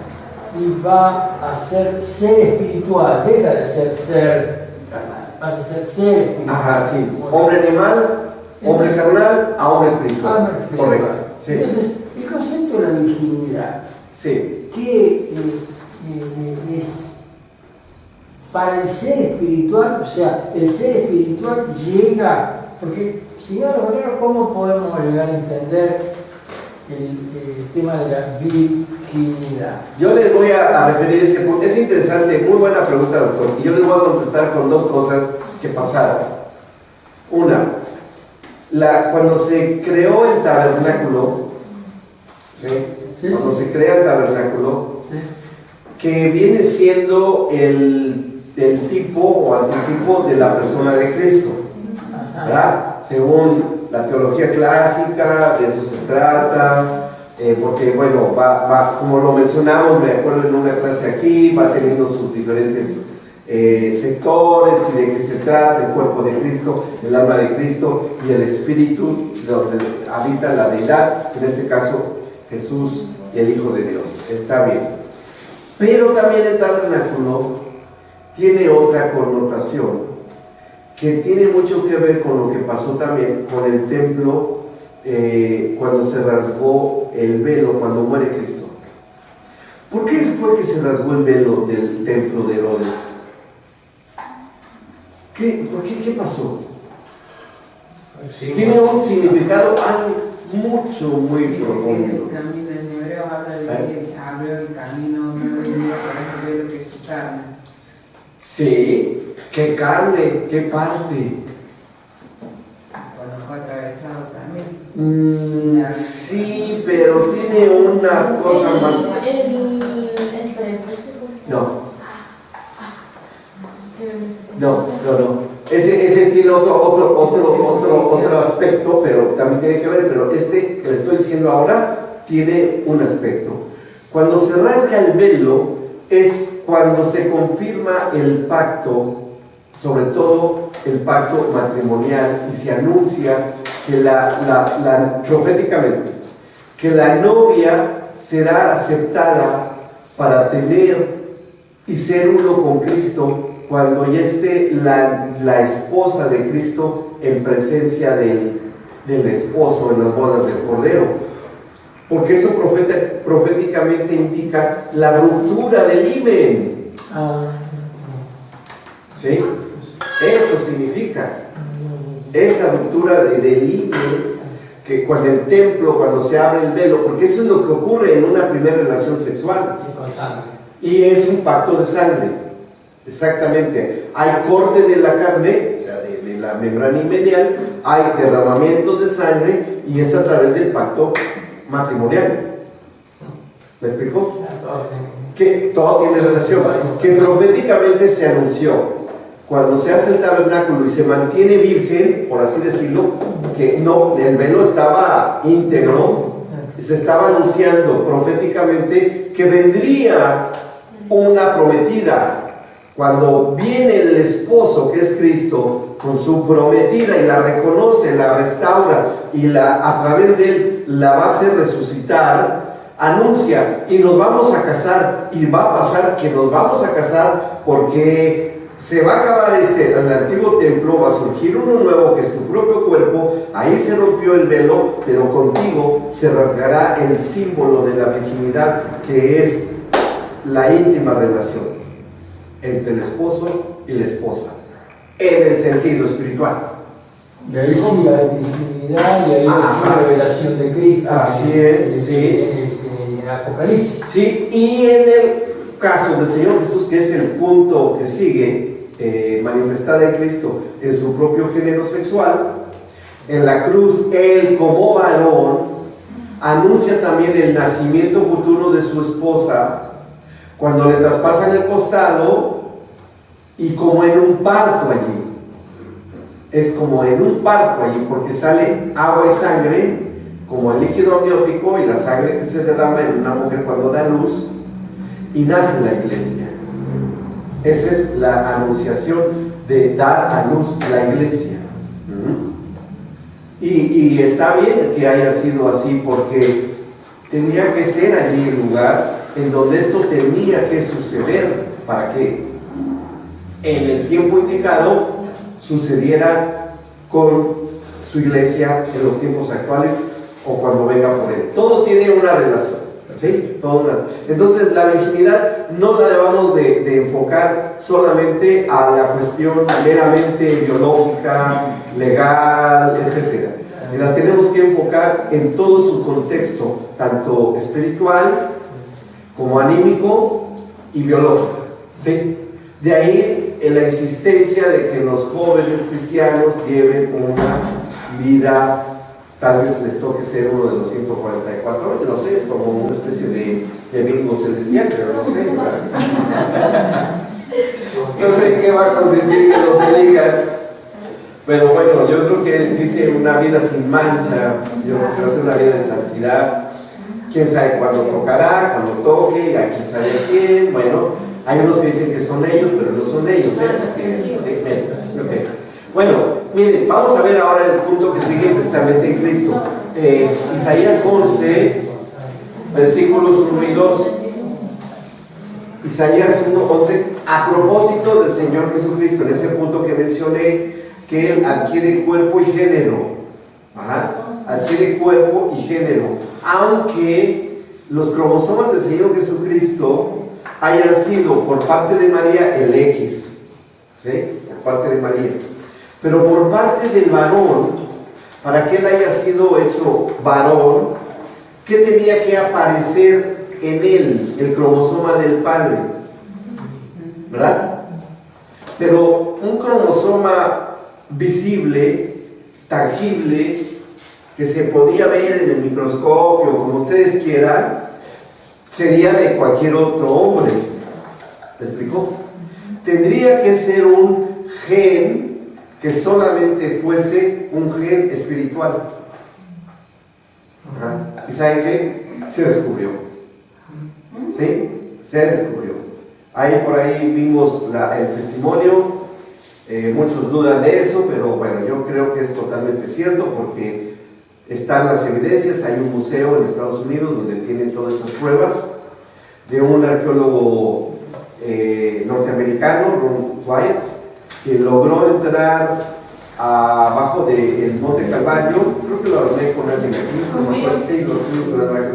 y va a ser espiritual, deja de ser carnal, vas a ser espiritual. Ajá, sí. Hombre animal, hombre carnal a hombre espiritual. Correcto. Sí. Entonces, el concepto de la virginidad, sí. que es para el ser espiritual, o sea, el ser espiritual llega, porque si no lo contrario, ¿cómo podemos llegar a entender el tema de la virginidad? Yo les voy a referir ese punto. Es interesante, muy buena pregunta, doctor. Y yo les voy a contestar con dos cosas que pasaron. Una, cuando se creó el tabernáculo, ¿sí? Cuando se crea el tabernáculo, que viene siendo el tipo o arquetipo de la persona de Cristo, ¿verdad? Según la teología clásica, de eso se trata, porque bueno, va, como lo mencionamos, me acuerdo en una clase aquí, va teniendo sus diferentes sectores y de qué se trata: el cuerpo de Cristo, el alma de Cristo y el espíritu, donde habita la deidad, en este caso Jesús y el Hijo de Dios. Está bien. Pero también el tabernáculo tiene otra connotación que tiene mucho que ver con lo que pasó también con el templo cuando se rasgó el velo, cuando muere Cristo. ¿Por qué fue que se rasgó el velo del templo de Herodes? ¿Qué pasó? Sí, Tiene un significado muy profundo. El camino en hebreo habla de que abrió el camino nuevo y vivo para que vea lo que es su carne. Sí, ¿qué carne? ¿Qué parte? Cuando fue atravesado también. Sí, pero tiene una cosa más. No. Ese tiene otro aspecto, pero también tiene que ver, pero este que le estoy diciendo ahora tiene un aspecto. Cuando se rasga el velo es cuando se confirma el pacto, sobre todo el pacto matrimonial, y se anuncia que proféticamente que la novia será aceptada para tener y ser uno con Cristo cuando ya esté la esposa de Cristo en presencia del esposo en las bodas del Cordero. Porque eso proféticamente indica la ruptura del himen. ¿Sí? Eso significa esa ruptura del himen, que cuando el templo, cuando se abre el velo, porque eso es lo que ocurre en una primera relación sexual. Y con sangre. Y es un pacto de sangre. Exactamente. Hay corte de la carne, o sea, de la membrana himenial, hay derramamiento de sangre y es a través del pacto matrimonial. ¿Me explico? Que todo tiene relación, que proféticamente se anunció cuando se hace el tabernáculo y se mantiene virgen, por así decirlo, que no, el velo estaba íntegro, se estaba anunciando proféticamente que vendría una prometida. Cuando viene el esposo, que es Cristo, con su prometida y la reconoce, la restaura y a través de él la va a hacer resucitar, anuncia, y nos vamos a casar, y va a pasar que nos vamos a casar porque se va a acabar el antiguo templo, va a surgir uno nuevo que es tu propio cuerpo, ahí se rompió el velo, pero contigo se rasgará el símbolo de la virginidad, que es la íntima relación entre el esposo y la esposa, en el sentido espiritual. Y ahí sí la virginidad, y ahí sí la revelación de Cristo. Así es, sí. En Apocalipsis. Sí, y en el caso del Señor Jesús, que es el punto que sigue, manifestada en Cristo en su propio género sexual, en la cruz, Él como varón anuncia también el nacimiento futuro de su esposa, cuando le traspasan el costado y como en un parto allí. Es como en un parto allí, porque sale agua y sangre, como el líquido amniótico y la sangre que se derrama en una mujer cuando da luz, y nace la iglesia. Esa es la anunciación de dar a luz la iglesia. Y está bien que haya sido así, porque tenía que ser allí el lugar en donde esto tenía que suceder, para que en el tiempo indicado sucediera con su iglesia en los tiempos actuales o cuando venga por él. Todo tiene una relación, ¿sí? Entonces la virginidad no la debamos de enfocar solamente a la cuestión meramente biológica, legal, etc. La tenemos que enfocar en todo su contexto, tanto espiritual como anímico y biológico, ¿sí? De ahí la insistencia de que los jóvenes cristianos lleven una vida, tal vez les toque ser uno de los 144, no sé, como una especie de bingo celestial, pero no sé, no sé en qué va a consistir que los elijan. Pero bueno, yo creo que dice una vida sin mancha, yo creo que va a ser una vida de santidad. Quién sabe cuándo tocará, cuando toque, a quién sabe a quién. Bueno, hay unos que dicen que son ellos, pero no son ellos, okay. Bueno, miren, vamos a ver ahora el punto que sigue precisamente en Cristo. Isaías 11, versículos 1 y 2. Isaías 1, 11, a propósito del Señor Jesucristo, en ese punto que mencioné, que Él adquiere cuerpo y género. Adquiere cuerpo y género, aunque los cromosomas del Señor Jesucristo hayan sido por parte de María el X, ¿sí? Por parte de María, pero por parte del varón, para que Él haya sido hecho varón, ¿qué tenía que aparecer en Él? El cromosoma del Padre, ¿verdad? Pero un cromosoma visible, tangible, que se podía ver en el microscopio, como ustedes quieran, sería de cualquier otro hombre. ¿Me explicó? Tendría que ser un gen que solamente fuese un gen espiritual. ¿Y saben qué? Se descubrió. ¿Sí? Se descubrió. Ahí por ahí vimos el testimonio. Muchos dudan de eso, pero bueno, yo creo que es totalmente cierto, porque están las evidencias. Hay un museo en Estados Unidos donde tienen todas esas pruebas de un arqueólogo norteamericano, Ron Wyatt, que logró entrar abajo del Monte Calvario. Creo que lo hablé con alguien aquí, sí, lo tuvimos en la radio.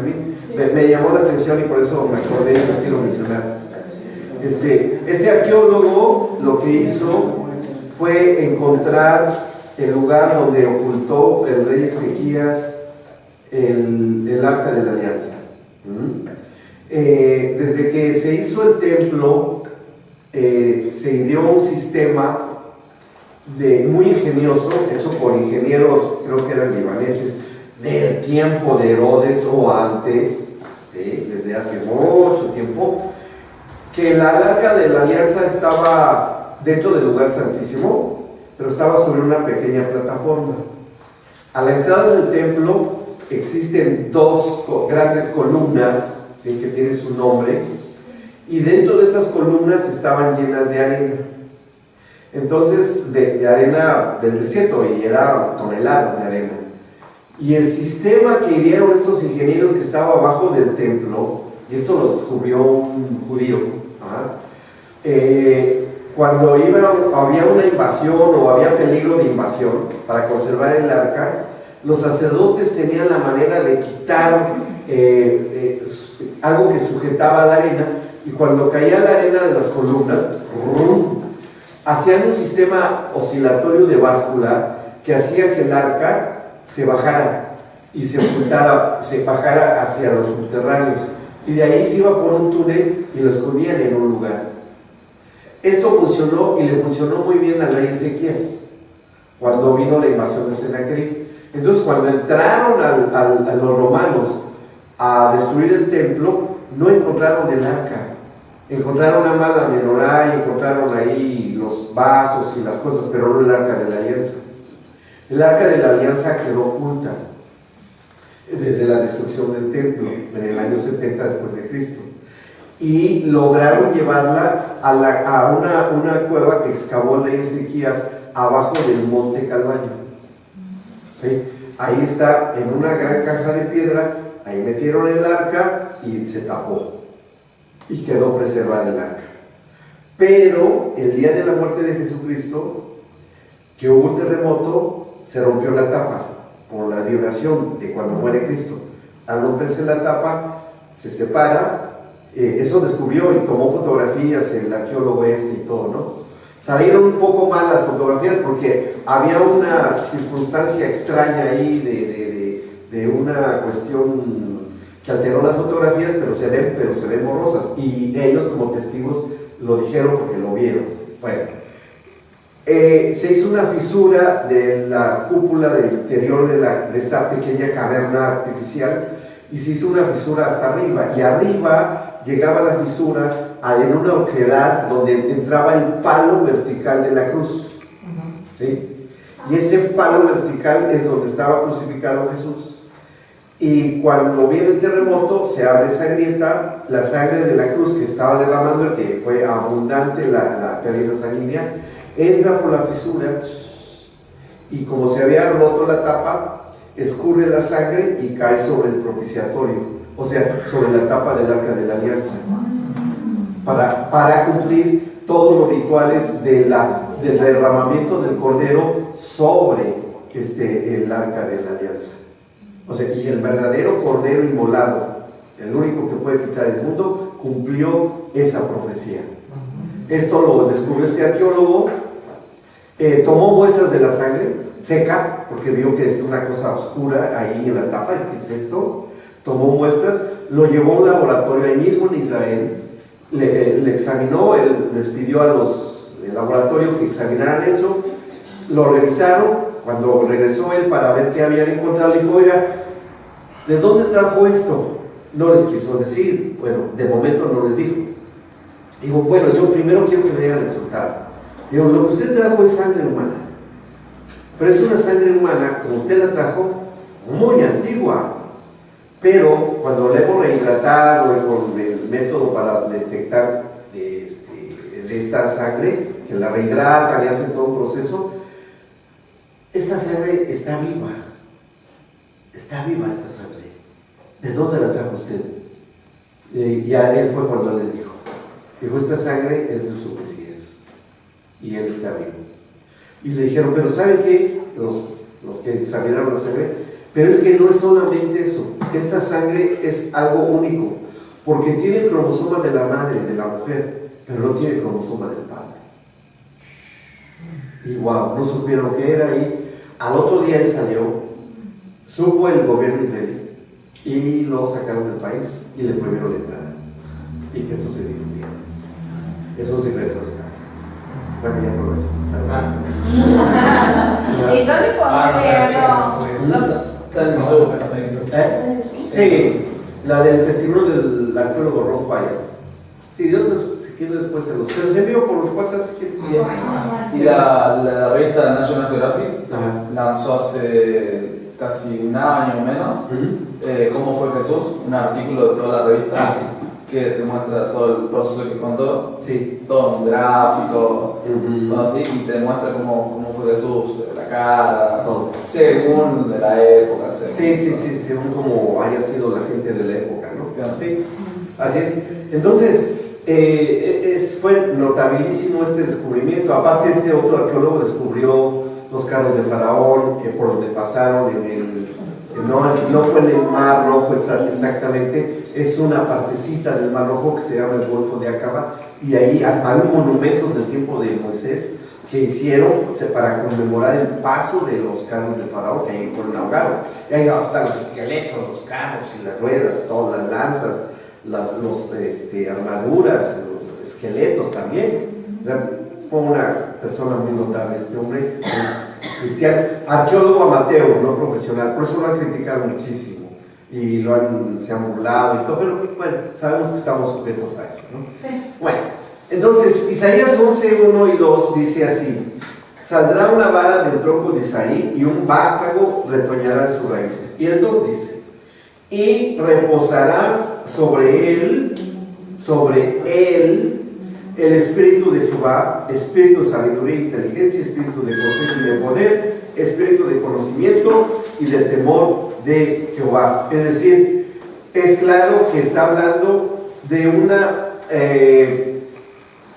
Me llamó la atención y por eso me acordé y lo quiero mencionar. Este arqueólogo lo que hizo fue encontrar el lugar donde ocultó el rey Ezequías el Arca de la Alianza. Desde que se hizo el templo, se ideó un sistema muy ingenioso, hecho por ingenieros, creo que eran libaneses, del tiempo de Herodes o antes, ¿sí? Desde hace mucho tiempo, que el arca de la alianza estaba dentro del lugar santísimo, pero estaba sobre una pequeña plataforma. A la entrada del templo existen dos grandes columnas, ¿sí? Que tienen su nombre, y dentro de esas columnas estaban llenas de arena. Entonces, de arena del desierto, y eran toneladas de arena. Y el sistema que hirieron estos ingenieros que estaba abajo del templo, y esto lo descubrió un judío, cuando había una invasión o había peligro de invasión, para conservar el arca, los sacerdotes tenían la manera de quitar algo que sujetaba la arena, y cuando caía la arena de las columnas, hacían un sistema oscilatorio de báscula que hacía que el arca se bajara y se bajara hacia los subterráneos, y de ahí se iba por un túnel y lo escondían en un lugar. Esto funcionó, y le funcionó muy bien al rey Ezequías cuando vino la invasión de Sennacherib. Entonces, cuando entraron a los romanos a destruir el templo, no encontraron el arca. Encontraron nada más la menorá y encontraron ahí los vasos y las cosas, pero no el arca de la alianza. El arca de la alianza quedó oculta desde la destrucción del templo en el año 70 después de Cristo, y lograron llevarla a una cueva que excavó el rey Ezequías abajo del monte Calvario, ¿sí? Ahí está, en una gran caja de piedra. Ahí metieron el arca y se tapó, y quedó preservada el arca. Pero el día de la muerte de Jesucristo, que hubo un terremoto, se rompió la tapa por la vibración de cuando muere Cristo. Al romperse la tapa, se separa. Eso descubrió y tomó fotografías el arqueólogo y todo, ¿no? Salieron un poco mal las fotografías porque había una circunstancia extraña ahí de una cuestión que alteró las fotografías, pero se ven borrosas, y ellos como testigos lo dijeron porque lo vieron. Bueno, se hizo una fisura de la cúpula del interior de esta pequeña caverna artificial, y se hizo una fisura hasta arriba, y arriba llegaba la fisura en una oquedad donde entraba el palo vertical de la cruz, ¿sí? Y ese palo vertical es donde estaba crucificado Jesús. Y cuando viene el terremoto, se abre esa grieta, la sangre de la cruz que estaba derramando, que fue abundante la pérdida sanguínea, entra por la fisura, y como se había roto la tapa, escurre la sangre y cae sobre el propiciatorio, o sea, sobre la tapa del arca de la alianza, para cumplir todos los rituales del derramamiento del cordero sobre el arca de la alianza. O sea, y el verdadero cordero inmolado, el único que puede quitar el mundo, cumplió esa profecía. Esto lo descubrió este arqueólogo. Tomó muestras de la sangre seca, porque vio que es una cosa oscura ahí en la tapa. ¿Qué es esto? Tomó muestras, lo llevó a un laboratorio ahí mismo en Israel, le examinó, les pidió a los del laboratorio que examinaran eso, lo revisaron. Cuando regresó él para ver qué habían encontrado, le dijo: oiga, ¿de dónde trajo esto? No les quiso decir. Bueno, de momento no les dijo. Digo, bueno, yo primero quiero que me digan el resultado. Digo, lo que usted trajo es sangre humana, pero es una sangre humana, como usted la trajo, muy antigua. Pero cuando la hemos rehidratado con el método para detectar de esta sangre, que la rehidratan y hacen todo un proceso, esta sangre está viva. Está viva esta sangre. ¿De dónde la trajo usted? Y a él fue cuando les dijo. Dijo: esta sangre es de su Mesías, y él está vivo. Y le dijeron: pero ¿saben qué? Los que examinaron la sangre, pero es que no es solamente eso. Esta sangre es algo único, porque tiene el cromosoma de la madre, de la mujer, pero no tiene el cromosoma del padre. Y wow, no supieron qué era. Y al otro día él salió, supo el gobierno israelí, y lo sacaron del país y le prohibieron la entrada, y que esto se difundiera. Es un secreto está. Bueno, ya no lo es. ¿Y dónde podemos leerlo? Está en YouTube. Sí, la del testimonio del arqueólogo Rolf Bayard. Sí, Dios, si quiere después se los envío por los WhatsApp si quieren. Y la revista National Geographic Ajá. lanzó hace casi un año o menos ¿Cómo fue Jesús? Un artículo de toda la revista que te muestra todo el proceso que contó, todo en gráficos, todo así, y te muestra cómo fue Jesús, la cara, según de la época. Según como haya sido la gente de la época, ¿no? Claro. Sí, así es. Entonces, fue notabilísimo este descubrimiento. Aparte, este otro arqueólogo descubrió los carros de Faraón, por donde pasaron no fue en el Mar Rojo exactamente, es una partecita del Mar Rojo que se llama el Golfo de Acaba, y ahí hasta hay monumentos del tiempo de Moisés que hicieron para conmemorar el paso de los carros de Faraón, que ahí fueron ahogados. Y ahí están los esqueletos, los carros y las ruedas, todas las lanzas, las armaduras, los esqueletos también. O sea, fue una persona muy notable este hombre, cristiano, arqueólogo amateur, no profesional, por eso lo han criticado muchísimo y se han burlado y todo, pero bueno, sabemos que estamos sujetos a eso, ¿no? Sí. Bueno, entonces Isaías 11, 1 y 2 dice así: saldrá una vara del tronco de Isaí y un vástago retoñará en sus raíces. Y el 2 dice: y reposará sobre él el espíritu de Jehová, espíritu de sabiduría e inteligencia, espíritu de consejo y de poder, espíritu de conocimiento y de temor de Jehová. Es decir, es claro que está hablando de una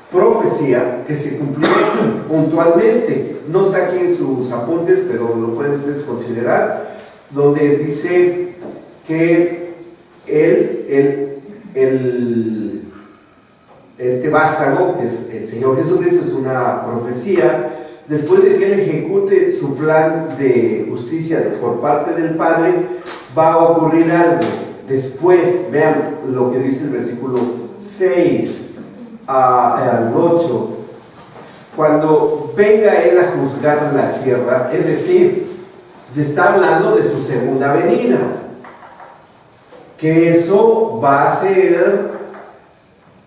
profecía que se cumplió puntualmente. No está aquí en sus apuntes, pero lo pueden ustedes considerar, donde dice que este vástago, que es el Señor Jesucristo, es una profecía. Después de que Él ejecute su plan de justicia por parte del Padre, va a ocurrir algo. Después, vean lo que dice el versículo 6 al 8. Cuando venga Él a juzgar la tierra, es decir, se está hablando de su segunda venida, que eso va a ser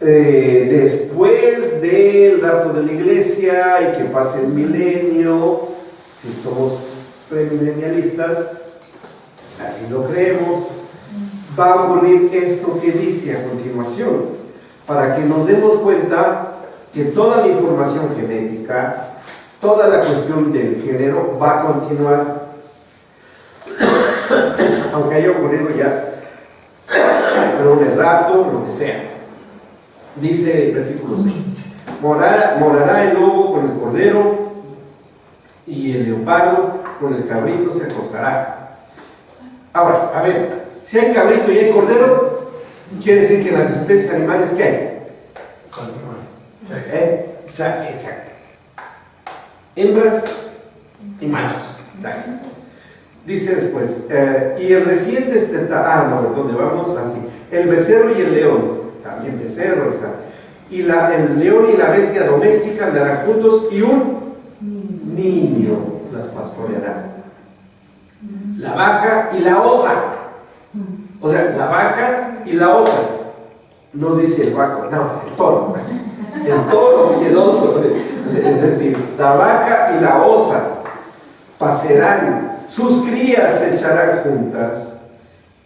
después del rapto de la iglesia y que pase el milenio. Si somos premilenialistas, así lo creemos, va a ocurrir esto que dice a continuación, para que nos demos cuenta que toda la información genética, toda la cuestión del género va a continuar, aunque haya ocurrido ya el rapto, lo que sea. Dice el versículo 6: morará el lobo con el cordero, y el leopardo con el cabrito se acostará. Ahora, a ver, si hay cabrito y hay cordero, quiere decir que en las especies animales, ¿qué hay? Exacto. Hembras y machos. Dice después, y el reciente ¿dónde vamos? Así. El becerro y el león, también becerro está. Y el león y la bestia doméstica andarán juntos, y un niño las pastoreará. La vaca y la osa. O sea, la vaca y la osa. No dice el vaco, no, el toro. Así. El toro y el oso. Es decir, la vaca y la osa pacerán, sus crías se echarán juntas,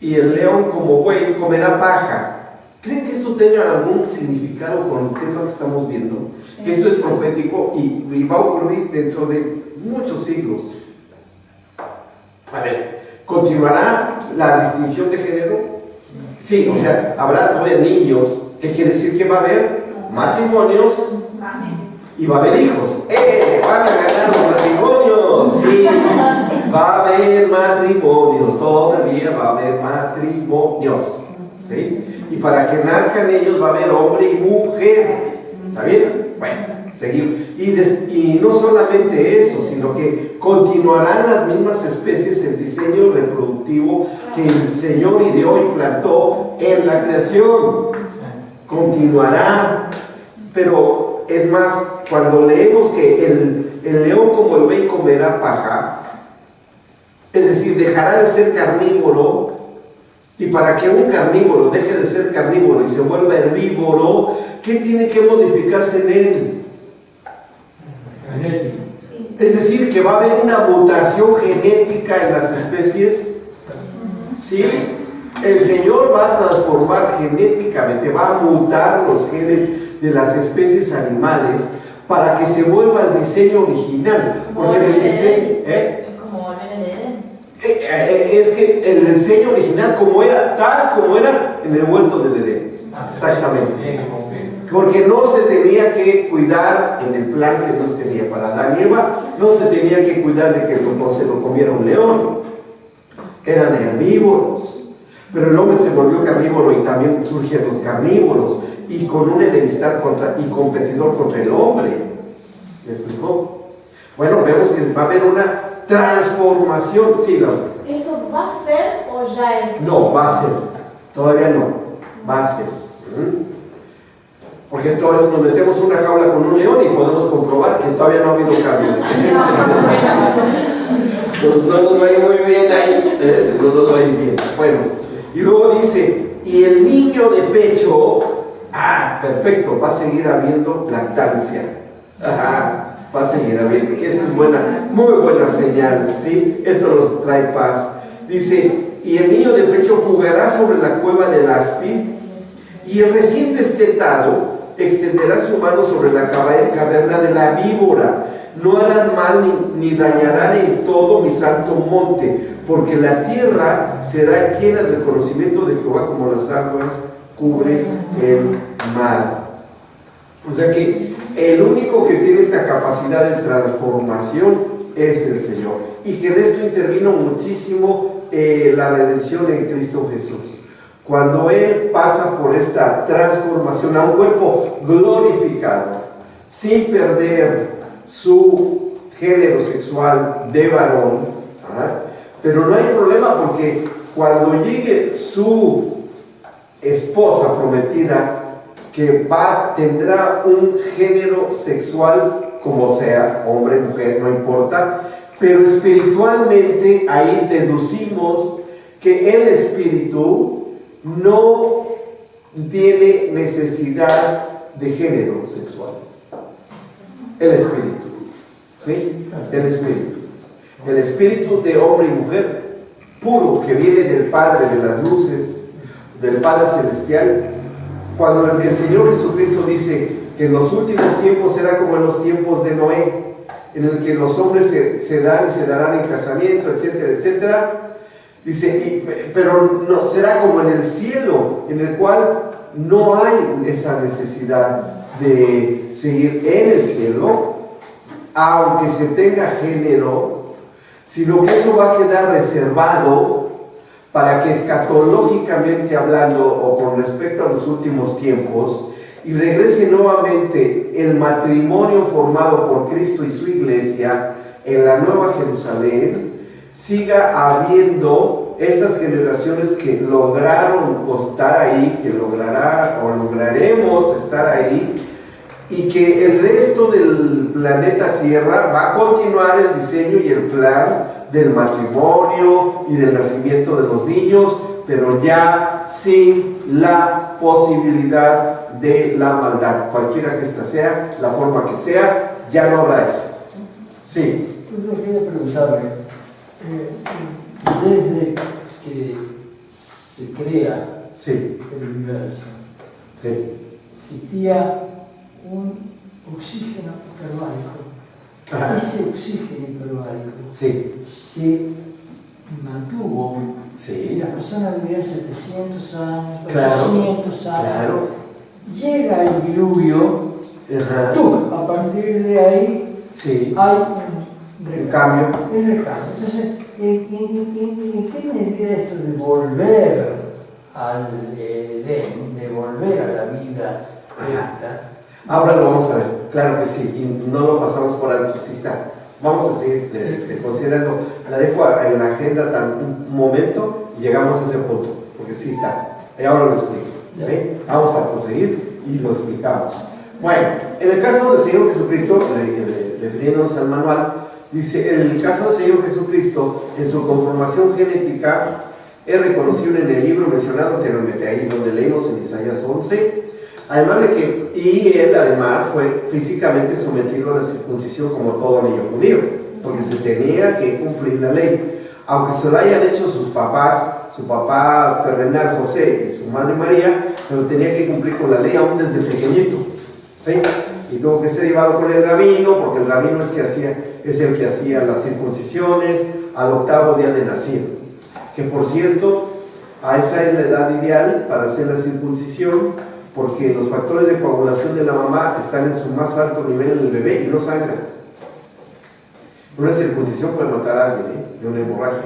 y el león como buey comerá paja. ¿Creen que esto tenga algún significado con el tema que estamos viendo? Sí. Que esto es profético y va a ocurrir dentro de muchos siglos. A ver, ¿continuará la distinción de género? Sí, o sea, habrá todavía niños. ¿Qué quiere decir? Que va a haber matrimonios y va a haber hijos. ¡Van a ganar los matrimonios! Sí, va a haber matrimonios, todavía va a haber matrimonios. ¿Sí? Y para que nazcan ellos va a haber hombre y mujer. ¿Está bien? Bueno, seguimos. Y no solamente eso, sino que continuarán las mismas especies el diseño reproductivo que el Señor ideó y plantó en la creación. Continuará. Pero es más, cuando leemos que el león como el buey comerá paja, Es decir, dejará de ser carnívoro, y para que un carnívoro deje de ser carnívoro y se vuelva herbívoro, ¿qué tiene que modificarse en él? Genético. Es decir, que va a haber una mutación genética en las especies. ¿Sí? El Señor va a transformar genéticamente, va a mutar los genes de las especies animales para que se vuelva el diseño original. Porque el diseño, Es como volver al Edén. es que el diseño original como era, tal como era en el huerto del Edén. Exactamente. Tiene que cumplir. Porque no se tenía que cuidar en el plan que Dios tenía para Adán y Eva, no se tenía que cuidar de que no se lo comiera un león. Eran herbívoros. Pero el hombre se volvió carnívoro y también surgen los carnívoros y con una enemistad y competidor contra el hombre. ¿Me explicó? Bueno, vemos que va a haber una transformación. Sí, no. ¿Eso va a ser o ya es? No, va a ser. Todavía no. Va a ser. Porque entonces nos metemos en una jaula con un león y podemos comprobar que todavía no ha habido cambios. No nos va a ir muy bien ahí. No nos va a ir bien. Bueno, y luego dice, y el niño de pecho, perfecto, va a seguir habiendo lactancia. Va a seguir habiendo, que esa es buena, muy buena señal, ¿sí? Esto nos trae paz. Dice, y el niño de pecho jugará sobre la cueva del áspid, y el recién destetado extenderá su mano sobre la caverna de la víbora. No harán mal ni dañarán en todo mi santo monte, porque la tierra será llena del conocimiento de Jehová como las aguas cubren el mar. O sea que el único que tiene esta capacidad de transformación es el Señor. Y que en esto intervino muchísimo la redención en Cristo Jesús. Cuando Él pasa por esta transformación a un cuerpo glorificado, sin perder su género sexual de varón, pero no hay problema porque cuando llegue su esposa prometida, que tendrá un género sexual como sea, hombre, mujer, no importa, pero espiritualmente ahí deducimos que el espíritu no tiene necesidad de género sexual. El espíritu, ¿sí? El espíritu. El espíritu de hombre y mujer puro que viene del Padre de las luces, del Padre celestial. Cuando el Señor Jesucristo dice que en los últimos tiempos será como en los tiempos de Noé, en el que los hombres se dan y se darán en casamiento, etcétera, etcétera. Dice, pero no será como en el cielo, en el cual no hay esa necesidad de seguir en el cielo, aunque se tenga género, sino que eso va a quedar reservado para que escatológicamente hablando o con respecto a los últimos tiempos, y regrese nuevamente el matrimonio formado por Cristo y su iglesia en la Nueva Jerusalén, siga habiendo esas generaciones que lograron estar ahí, que lograremos estar ahí, y que el resto del planeta Tierra va a continuar el diseño y el plan del matrimonio y del nacimiento de los niños, pero ya sin la posibilidad de la maldad, cualquiera que ésta sea, la forma que sea, ya no habrá eso. Sí. Yo quería preguntarle, desde que se crea el universo, existía un oxígeno hiperbárico. Ese oxígeno hiperbárico se mantuvo y las personas vivían 700 años, 800 años. Llega el diluvio, a partir de ahí hay un recambio. Entonces, ¿en qué medida esto de volver al Edén, de volver a la vida esta? Ahora lo vamos a ver, claro que sí, y no lo pasamos por alto, sí está. Vamos a seguir considerando, la dejo en la agenda un momento y llegamos a ese punto, porque sí está. Y ahora lo explico. ¿Sí? Vamos a proseguir y lo explicamos. Bueno, en el caso del Señor Jesucristo, refiriéndonos al manual, Dice, el caso del Señor Jesucristo, en su conformación genética, es reconocible en el libro mencionado anteriormente, ahí donde leímos en Isaías 11, además de que, y él además fue físicamente sometido a la circuncisión como todo niño judío, porque se tenía que cumplir la ley, aunque se lo hayan hecho sus papás, su papá terrenal José y su madre María, pero tenía que cumplir con la ley aún desde pequeñito, ¿sí? Y tuvo que ser llevado con el rabino, porque el rabino es el que hacía las circuncisiones al 8º día de nacido, que por cierto, a esa es la edad ideal para hacer la circuncisión, porque los factores de coagulación de la mamá están en su más alto nivel en el bebé y no sangran. Una circuncisión puede matar a alguien, de una hemorragia,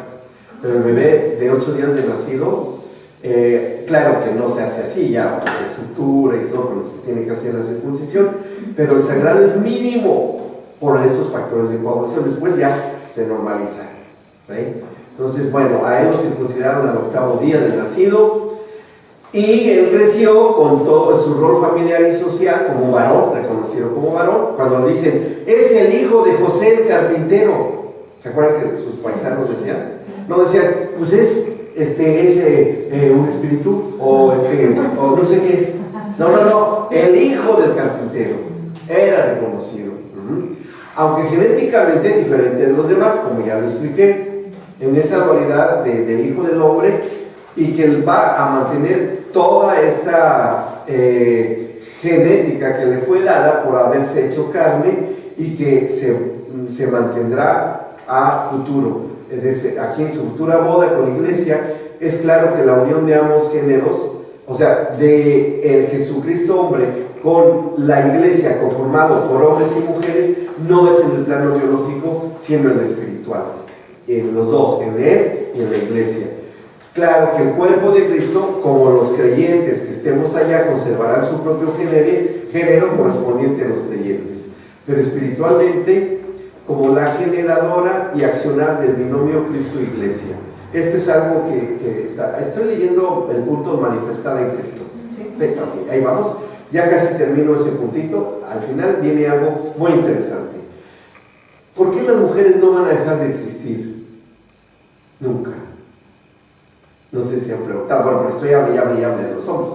pero el bebé de 8 días de nacido, claro que no se hace así, ya de sutura y todo, cuando se tiene que hacer la circuncisión, pero el sangrado es mínimo por esos factores de coagulación, después ya se normaliza, ¿sí? Entonces, bueno, a él lo circuncidaron al 8º día del nacido, y él creció con todo su rol familiar y social como un varón, reconocido como varón. Cuando dicen, es el hijo de José el carpintero, ¿se acuerdan que sus paisanos decían? No decían, pues es un espíritu, o no sé qué es. No, el hijo del carpintero era reconocido. Aunque genéticamente diferente de los demás, como ya lo expliqué, en esa dualidad del hijo del hombre, y que él va a mantener toda esta genética que le fue dada por haberse hecho carne y que se mantendrá a futuro. Aquí en su futura boda con la iglesia, es claro que la unión de ambos géneros, o sea, de el Jesucristo hombre con la iglesia conformado por hombres y mujeres, no es en el plano biológico, sino en el espiritual. En los dos, en él y en la iglesia. Claro que el cuerpo de Cristo, como los creyentes que estemos allá, conservarán su propio género correspondiente a los creyentes. Pero espiritualmente, como la generadora y accionar del binomio Cristo-Iglesia. Este es algo que estoy leyendo el punto manifestado en Cristo. Sí, okay, ahí vamos. Ya casi termino ese puntito. Al final viene algo muy interesante. ¿Por qué las mujeres no van a dejar de existir? Nunca. No sé si han preguntado. Bueno, porque estoy hable de los hombres.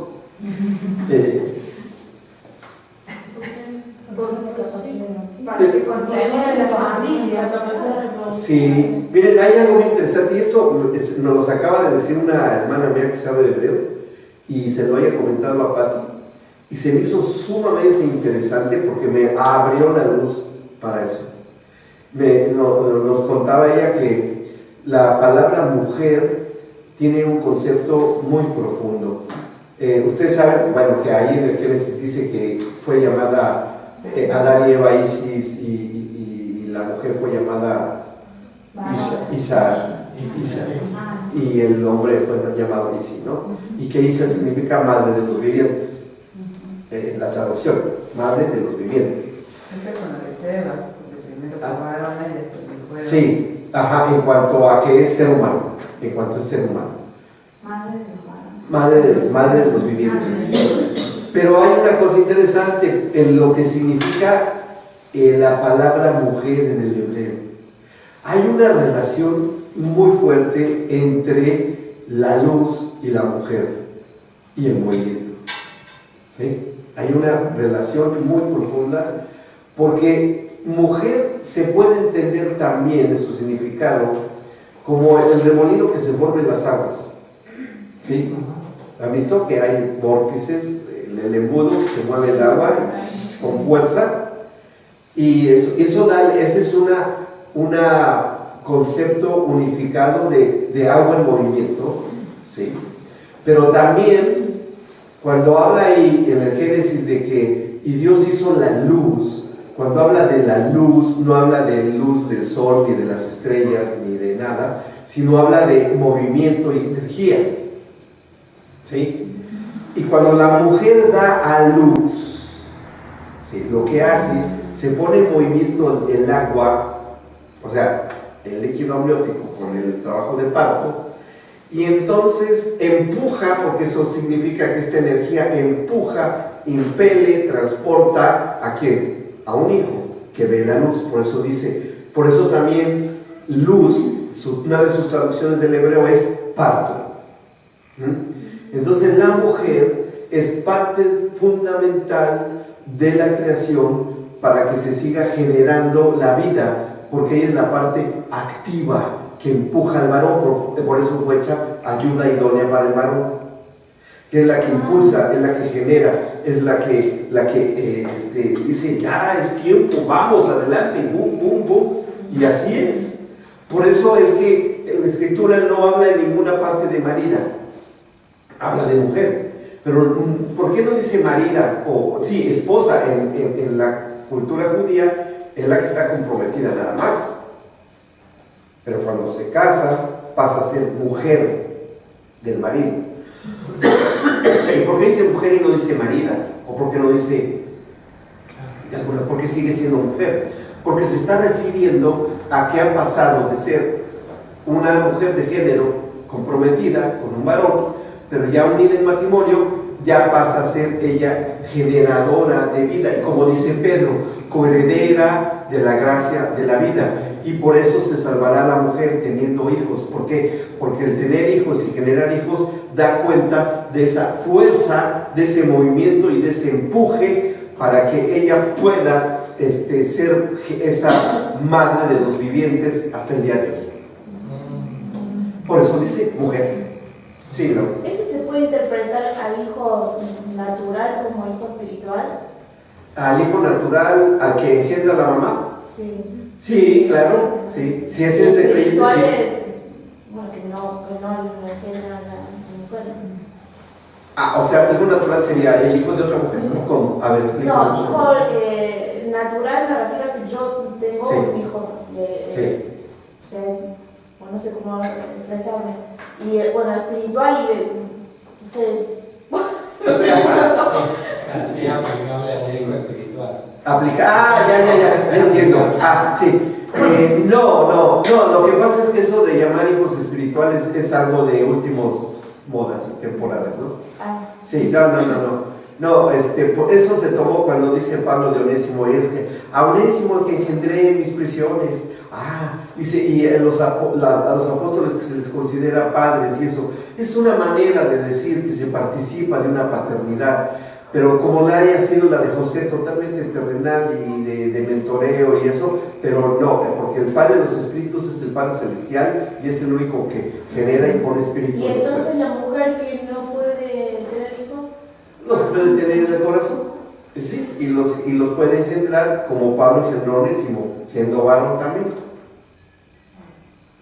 Para que contenga la familia. Sí, miren, hay algo muy interesante, y esto nos lo acaba de decir una hermana mía que sabe de hebreo, y se lo haya comentado a Pati, y se me hizo sumamente interesante porque me abrió la luz para eso. Nos contaba ella que la palabra mujer tiene un concepto muy profundo. Ustedes saben, bueno, que ahí en el Génesis dice que fue llamada Adán y Eva Isis, y la mujer fue llamada Isha, y el hombre fue llamado Isi, ¿no? Y que Isha significa madre de los vivientes, la traducción, madre de los vivientes. Eso es cuando le Eva, porque primero fue varón y después fue... Sí, en cuanto a que es ser humano, en cuanto a ser humano. Madre de los vivientes. Pero hay una cosa interesante en lo que significa la palabra mujer en el hebreo. Hay una relación muy fuerte entre la luz y la mujer y el movimiento. ¿Sí? Hay una relación muy profunda porque mujer se puede entender también en su significado como el remolino que se forma en las aguas. ¿Sí? ¿Han visto que hay vórtices? El embudo se mueve el agua con fuerza, y eso da, ese es un concepto unificado de agua en movimiento, ¿sí? Pero también cuando habla ahí en el Génesis de que y Dios hizo la luz, cuando habla de la luz no habla de luz del sol ni de las estrellas ni de nada, sino habla de movimiento y energía, ¿sí? Y cuando la mujer da a luz, ¿sí? Lo que hace, se pone en movimiento el agua, o sea, el líquido amniótico con el trabajo de parto, y entonces empuja, porque eso significa que esta energía empuja, impele, transporta ¿a quién? A un hijo que ve la luz. Por eso dice, Por eso también luz, una de sus traducciones del hebreo es parto. Entonces la mujer es parte fundamental de la creación para que se siga generando la vida, porque ella es la parte activa que empuja al varón, por eso fue hecha ayuda idónea para el varón, que es la que impulsa, es la que genera, es la que dice, ya es tiempo, vamos adelante, boom, boom, boom, y así es. Por eso es que en la escritura no habla en ninguna parte de marida, habla de mujer. Pero ¿por qué no dice marida? O sí, esposa en la cultura judía es la que está comprometida nada más. Pero cuando se casa pasa a ser mujer del marido. ¿Y por qué dice mujer y no dice marida? ¿O por qué no dice ¿por qué sigue siendo mujer? Porque se está refiriendo a que ha pasado de ser una mujer de género comprometida con un varón, pero ya unida en matrimonio, ya pasa a ser ella generadora de vida, y como dice Pedro, coheredera de la gracia de la vida, y por eso se salvará la mujer teniendo hijos. ¿Por qué? Porque el tener hijos y generar hijos da cuenta de esa fuerza, de ese movimiento y de ese empuje para que ella pueda ser esa madre de los vivientes hasta el día de hoy. Por eso dice mujer. Sí, ¿no? ¿Eso se puede interpretar al hijo natural como hijo espiritual? Al hijo natural, al que engendra la mamá. Sí. Sí, claro. Sí. Si ese es de creyente, sí. Bueno, que no engendra la mujer. O sea, hijo natural sería el hijo de otra mujer, ¿no? ¿Cómo? A ver, explícame. No, hijo natural me refiero a que yo tengo un hijo. Sí. O sea, bueno, no sé cómo expresarme. Y bueno, espiritual, no sé. Sí, aplicable al hijo espiritual. Ya entiendo. Sí. No, lo que pasa es que eso de llamar hijos espirituales es algo de últimos modas y temporadas, ¿no? Sí, no, por eso se tomó cuando dice Pablo de Onésimo, y es que a Onésimo el que engendré en mis prisiones. Dice, y a los apóstoles que se les considera padres, y eso es una manera de decir que se participa de una paternidad, pero como la haya sido la de José, totalmente terrenal y de mentoreo y eso, pero no, porque el Padre de los Espíritus es el Padre Celestial y es el único que genera y pone espíritu. ¿Y entonces la mujer que no puede tener hijos? Los puedes tener en el corazón, sí, y los puede engendrar como Pablo engendró a Onésimo, siendo varón también.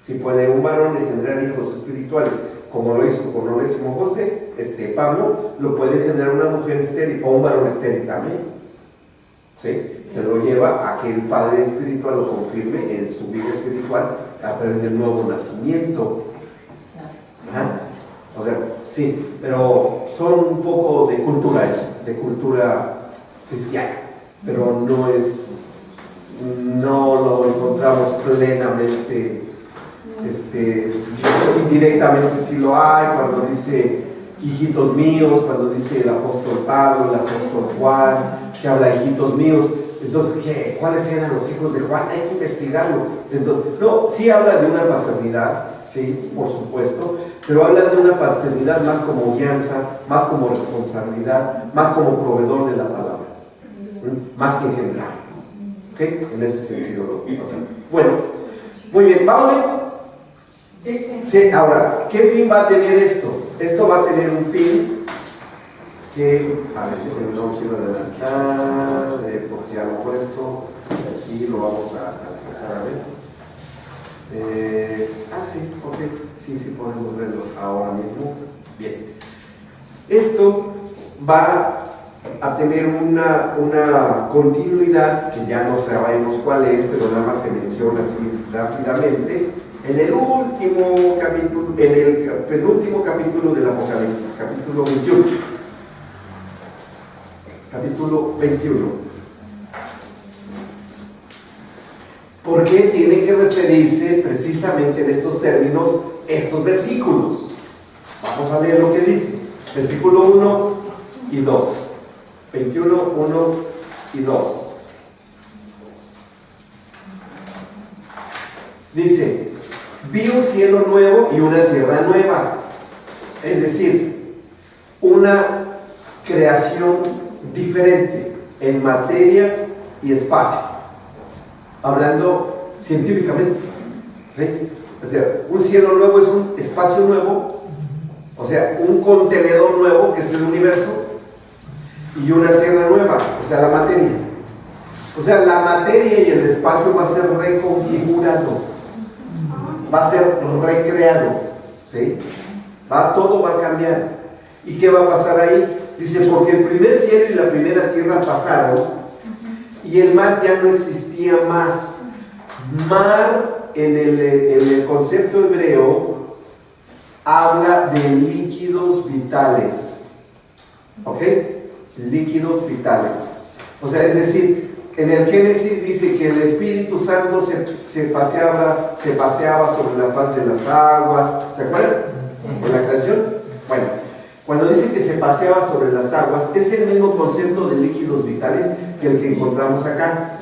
Si puede un varón engendrar hijos espirituales, como lo hizo con Onésimo José, Pablo, lo puede engendrar una mujer estéril o un varón estéril también. ¿Sí? Que lo lleva a que el Padre espiritual lo confirme en su vida espiritual a través del nuevo nacimiento. O sea, sí, pero son un poco de cultura eso, de cultura cristiana, pero no lo encontramos plenamente. Directamente sí lo hay, cuando dice hijitos míos, cuando dice el apóstol Pablo, el apóstol Juan, que habla hijitos míos. Entonces, ¿cuáles eran los hijos de Juan? Hay que investigarlo. Entonces, no, sí habla de una paternidad, sí, por supuesto, pero habla de una paternidad más como guianza, más como responsabilidad, más como proveedor de la palabra, más que engendrar. ¿Ok? En ese sentido. Bueno, muy bien, Pablo. Sí, ahora, ¿qué fin va a tener esto? Esto va a tener un fin que, a ver si no quiero adelantar, porque a lo mejor esto sí lo vamos a empezar a ver. Sí, ok, sí podemos verlo ahora mismo. Bien. Esto va a tener una continuidad que ya no sabemos cuál es, pero nada más se menciona así rápidamente. En el último capítulo, en el penúltimo capítulo del Apocalipsis, capítulo 21. Capítulo 21. ¿Por qué tiene que referirse precisamente en estos términos estos versículos? Vamos a leer lo que dice. Versículo 1 y 2. 21, 1 y 2. Dice, vi un cielo nuevo y una tierra nueva. Es decir, una creación diferente en materia y espacio. Hablando científicamente, ¿sí? O sea, un cielo nuevo es un espacio nuevo, o sea, un contenedor nuevo que es el universo, y una tierra nueva, o sea, la materia. O sea, la materia y el espacio va a ser reconfigurado, va a ser recreado, ¿sí? Todo va a cambiar. ¿Y qué va a pasar ahí? Dice, porque el primer cielo y la primera tierra pasaron y el mar ya no existía más. Mar en el concepto hebreo habla de líquidos vitales. ¿Ok? Líquidos vitales. O sea, es decir, en el Génesis dice que el Espíritu Santo se paseaba sobre la faz de las aguas. ¿Se acuerdan? En la creación. Bueno, cuando dice que se paseaba sobre las aguas, es el mismo concepto de líquidos vitales que el que encontramos acá.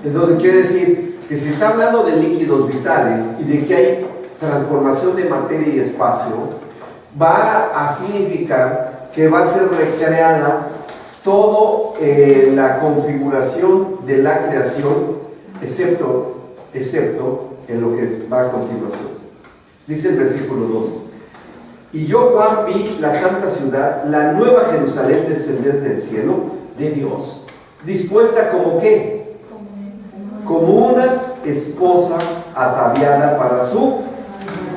Entonces quiere decir que si está hablando de líquidos vitales y de que hay transformación de materia y espacio, va a significar que va a ser recreada toda la configuración de la creación, excepto en lo que va a continuación. Dice el versículo 2: y yo, Juan, vi la santa ciudad, la nueva Jerusalén, descender del cielo de Dios, dispuesta como ¿qué? Como una esposa ataviada para su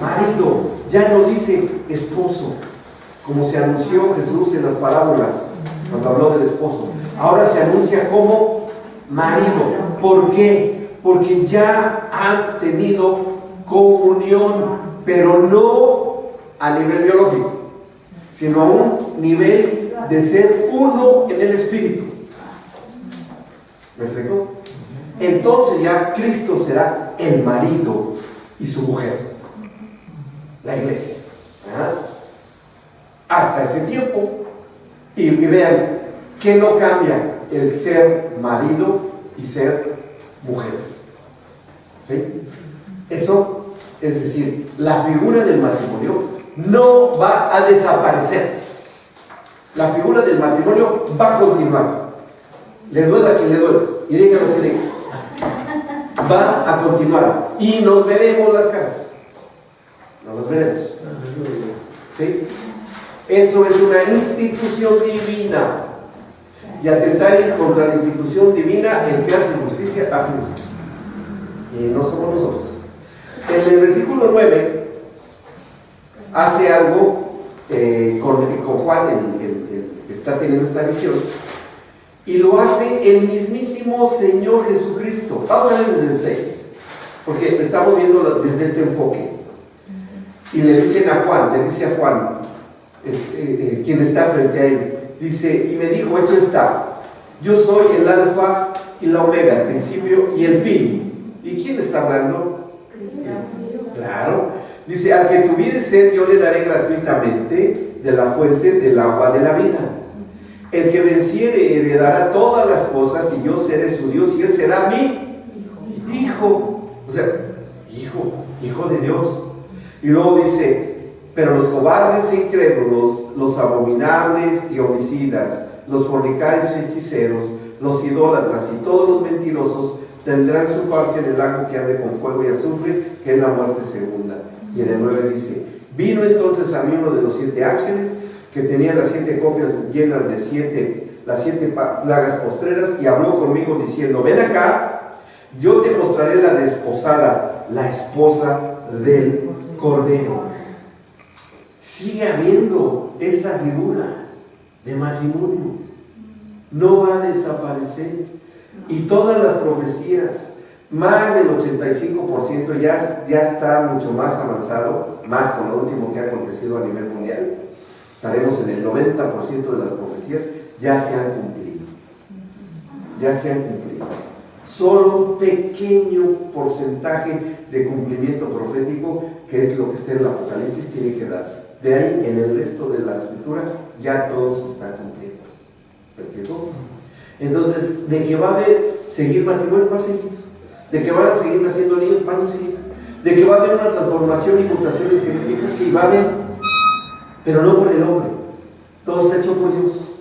marido. Ya no dice esposo, como se anunció Jesús en las parábolas cuando habló del esposo. Ahora se anuncia como marido. ¿Por qué? Porque ya han tenido comunión, pero no a nivel biológico, sino a un nivel de ser uno en el espíritu. ¿Me explico? Entonces ya Cristo será el marido y su mujer, la iglesia. Hasta ese tiempo. Y vean que no cambia el ser marido y ser mujer. ¿Sí? Eso, es decir, la figura del matrimonio no va a desaparecer. La figura del matrimonio va a continuar. Le duela a quien le duela, y diga lo que diga. Va a continuar. Y nos veremos las caras. Nos veremos. ¿Sí? Eso es una institución divina. Y atentar contra la institución divina, el que hace justicia, hace justicia. Y no somos nosotros. En el versículo 9 hace algo con Juan, el que está teniendo esta visión, y lo hace el mismísimo Señor Jesucristo. Vamos a ver desde el 6, porque estamos viendo desde este enfoque. Y le dice a Juan, quien está frente a él, dice, y me dijo, hecho está, yo soy el alfa y la omega, el principio y el fin. ¿Y quién está hablando? Claro. Dice, al que tuviere sed, yo le daré gratuitamente de la fuente del agua de la vida. El que venciere heredará todas las cosas, y yo seré su Dios, y él será mi hijo. O sea, hijo de Dios. Y luego dice, pero los cobardes e incrédulos, los abominables y homicidas, los fornicarios y hechiceros, los idólatras y todos los mentirosos tendrán su parte en el lago que arde con fuego y azufre, que es la muerte segunda. Y en el 9 dice, vino entonces a mí uno de los 7 ángeles, que tenía las 7 copias llenas de las 7 plagas postreras, y habló conmigo diciendo, ven acá, yo te mostraré la desposada, la esposa del Cordero. Sigue habiendo esta figura de matrimonio, no va a desaparecer. Y todas las profecías, más del 85% ya está mucho más avanzado, más con lo último que ha acontecido a nivel mundial. Estaremos en el 90% de las profecías ya se han cumplido. Solo un pequeño porcentaje de cumplimiento profético, que es lo que está en el Apocalipsis, tiene que darse. De ahí, en el resto de la escritura, ya todo se está cumpliendo. ¿Perfecto? Entonces, de que va a haber seguir matrimonio, va a seguir. De que van a seguir naciendo niños, van a seguir. De que va a haber una transformación y mutaciones genéticas, sí, va a haber. Pero no por el hombre. Todo está hecho por Dios.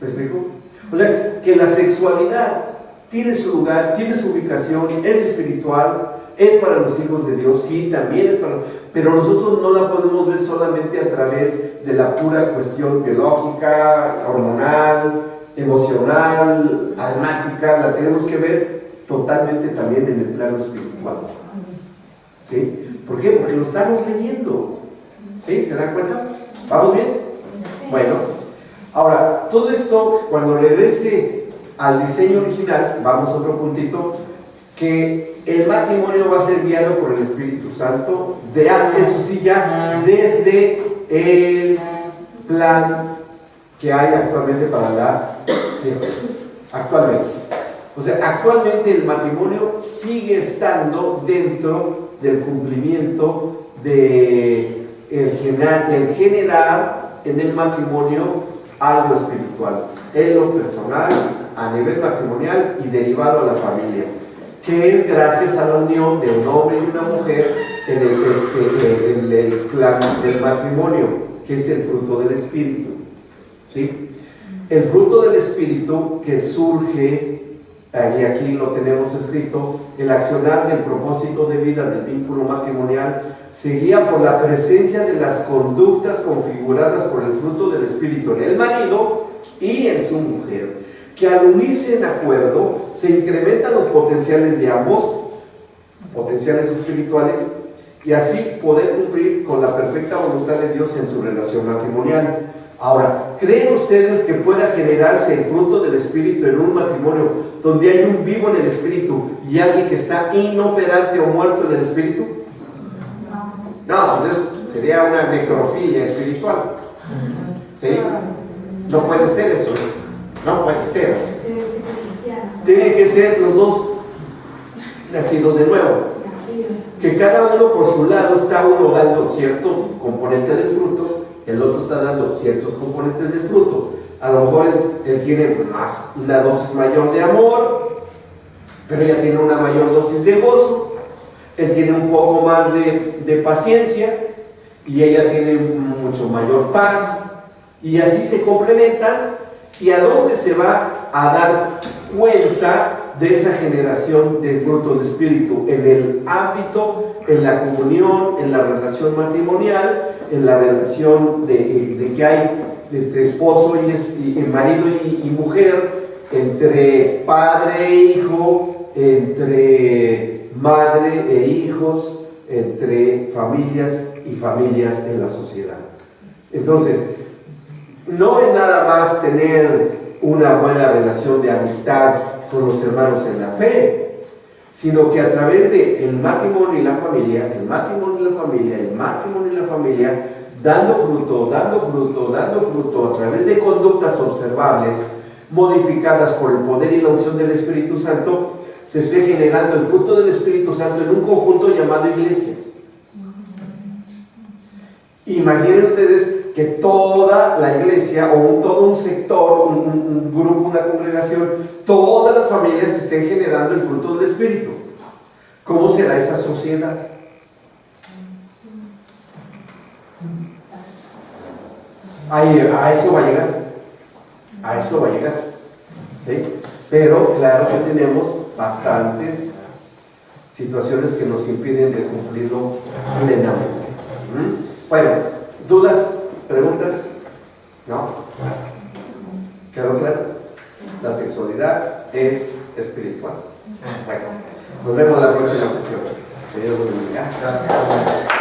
¿Me explico? O sea, que la sexualidad tiene su lugar, tiene su ubicación, es espiritual, es para los hijos de Dios, sí, también es para... Pero nosotros no la podemos ver solamente a través de la pura cuestión biológica, hormonal, emocional, almática, la tenemos que ver totalmente también en el plano espiritual. ¿Sí? ¿Por qué? Porque lo estamos leyendo. ¿Sí? ¿Se dan cuenta? ¿Vamos bien? Bueno, ahora, todo esto, cuando regrese al diseño original, vamos a otro puntito, que el matrimonio va a ser guiado por el Espíritu Santo, eso sí, ya desde el plan que hay actualmente para la tierra. Actualmente. O sea, actualmente el matrimonio sigue estando dentro del cumplimiento de el generar en el matrimonio algo espiritual, en lo personal, a nivel matrimonial y derivado a la familia, que es gracias a la unión de un hombre y una mujer en el plan del matrimonio, que es el fruto del Espíritu. ¿Sí? El fruto del Espíritu que surge, y aquí lo tenemos escrito, el accionar del propósito de vida del vínculo matrimonial se guía por la presencia de las conductas configuradas por el fruto del Espíritu en el marido y en su mujer, que al unirse en acuerdo se incrementan los potenciales de ambos, potenciales espirituales, y así poder cumplir con la perfecta voluntad de Dios en su relación matrimonial. Ahora, ¿creen ustedes que pueda generarse el fruto del Espíritu en un matrimonio donde hay un vivo en el Espíritu y alguien que está inoperante o muerto en el Espíritu? No, entonces sería una necrofilia espiritual. ¿Sí? No puede ser eso. No puede ser. Tienen que ser los dos nacidos de nuevo. Que cada uno por su lado está uno dando cierto componente del fruto, el otro está dando ciertos componentes del fruto. A lo mejor él tiene una dosis mayor de amor, pero ella tiene una mayor dosis de gozo. Él tiene un poco más de paciencia y ella tiene mucho mayor paz, y así se complementan. ¿Y a dónde se va a dar cuenta de esa generación del fruto del Espíritu? En el ámbito, en la comunión, en la relación matrimonial, en la relación de que hay entre esposo y marido y mujer, entre padre e hijo, entre madre e hijos, entre familias y familias en la sociedad. Entonces, no es nada más tener una buena relación de amistad con los hermanos en la fe, sino que a través del matrimonio y la familia, el matrimonio y la familia, el matrimonio y la familia, dando fruto, a través de conductas observables, modificadas por el poder y la unción del Espíritu Santo, se esté generando el fruto del Espíritu Santo en un conjunto llamado iglesia. Imaginen ustedes que toda la iglesia, o todo un sector, un grupo, una congregación, todas las familias estén generando el fruto del Espíritu. ¿Cómo será esa sociedad? A eso va a llegar. A eso va a llegar. ¿Sí? Pero claro que tenemos bastantes situaciones que nos impiden de cumplirlo plenamente. Bueno, ¿dudas? ¿Preguntas? ¿No? ¿Quedó claro? La sexualidad es espiritual. Bueno, nos vemos la próxima sesión. Que Dios los bendiga. Gracias.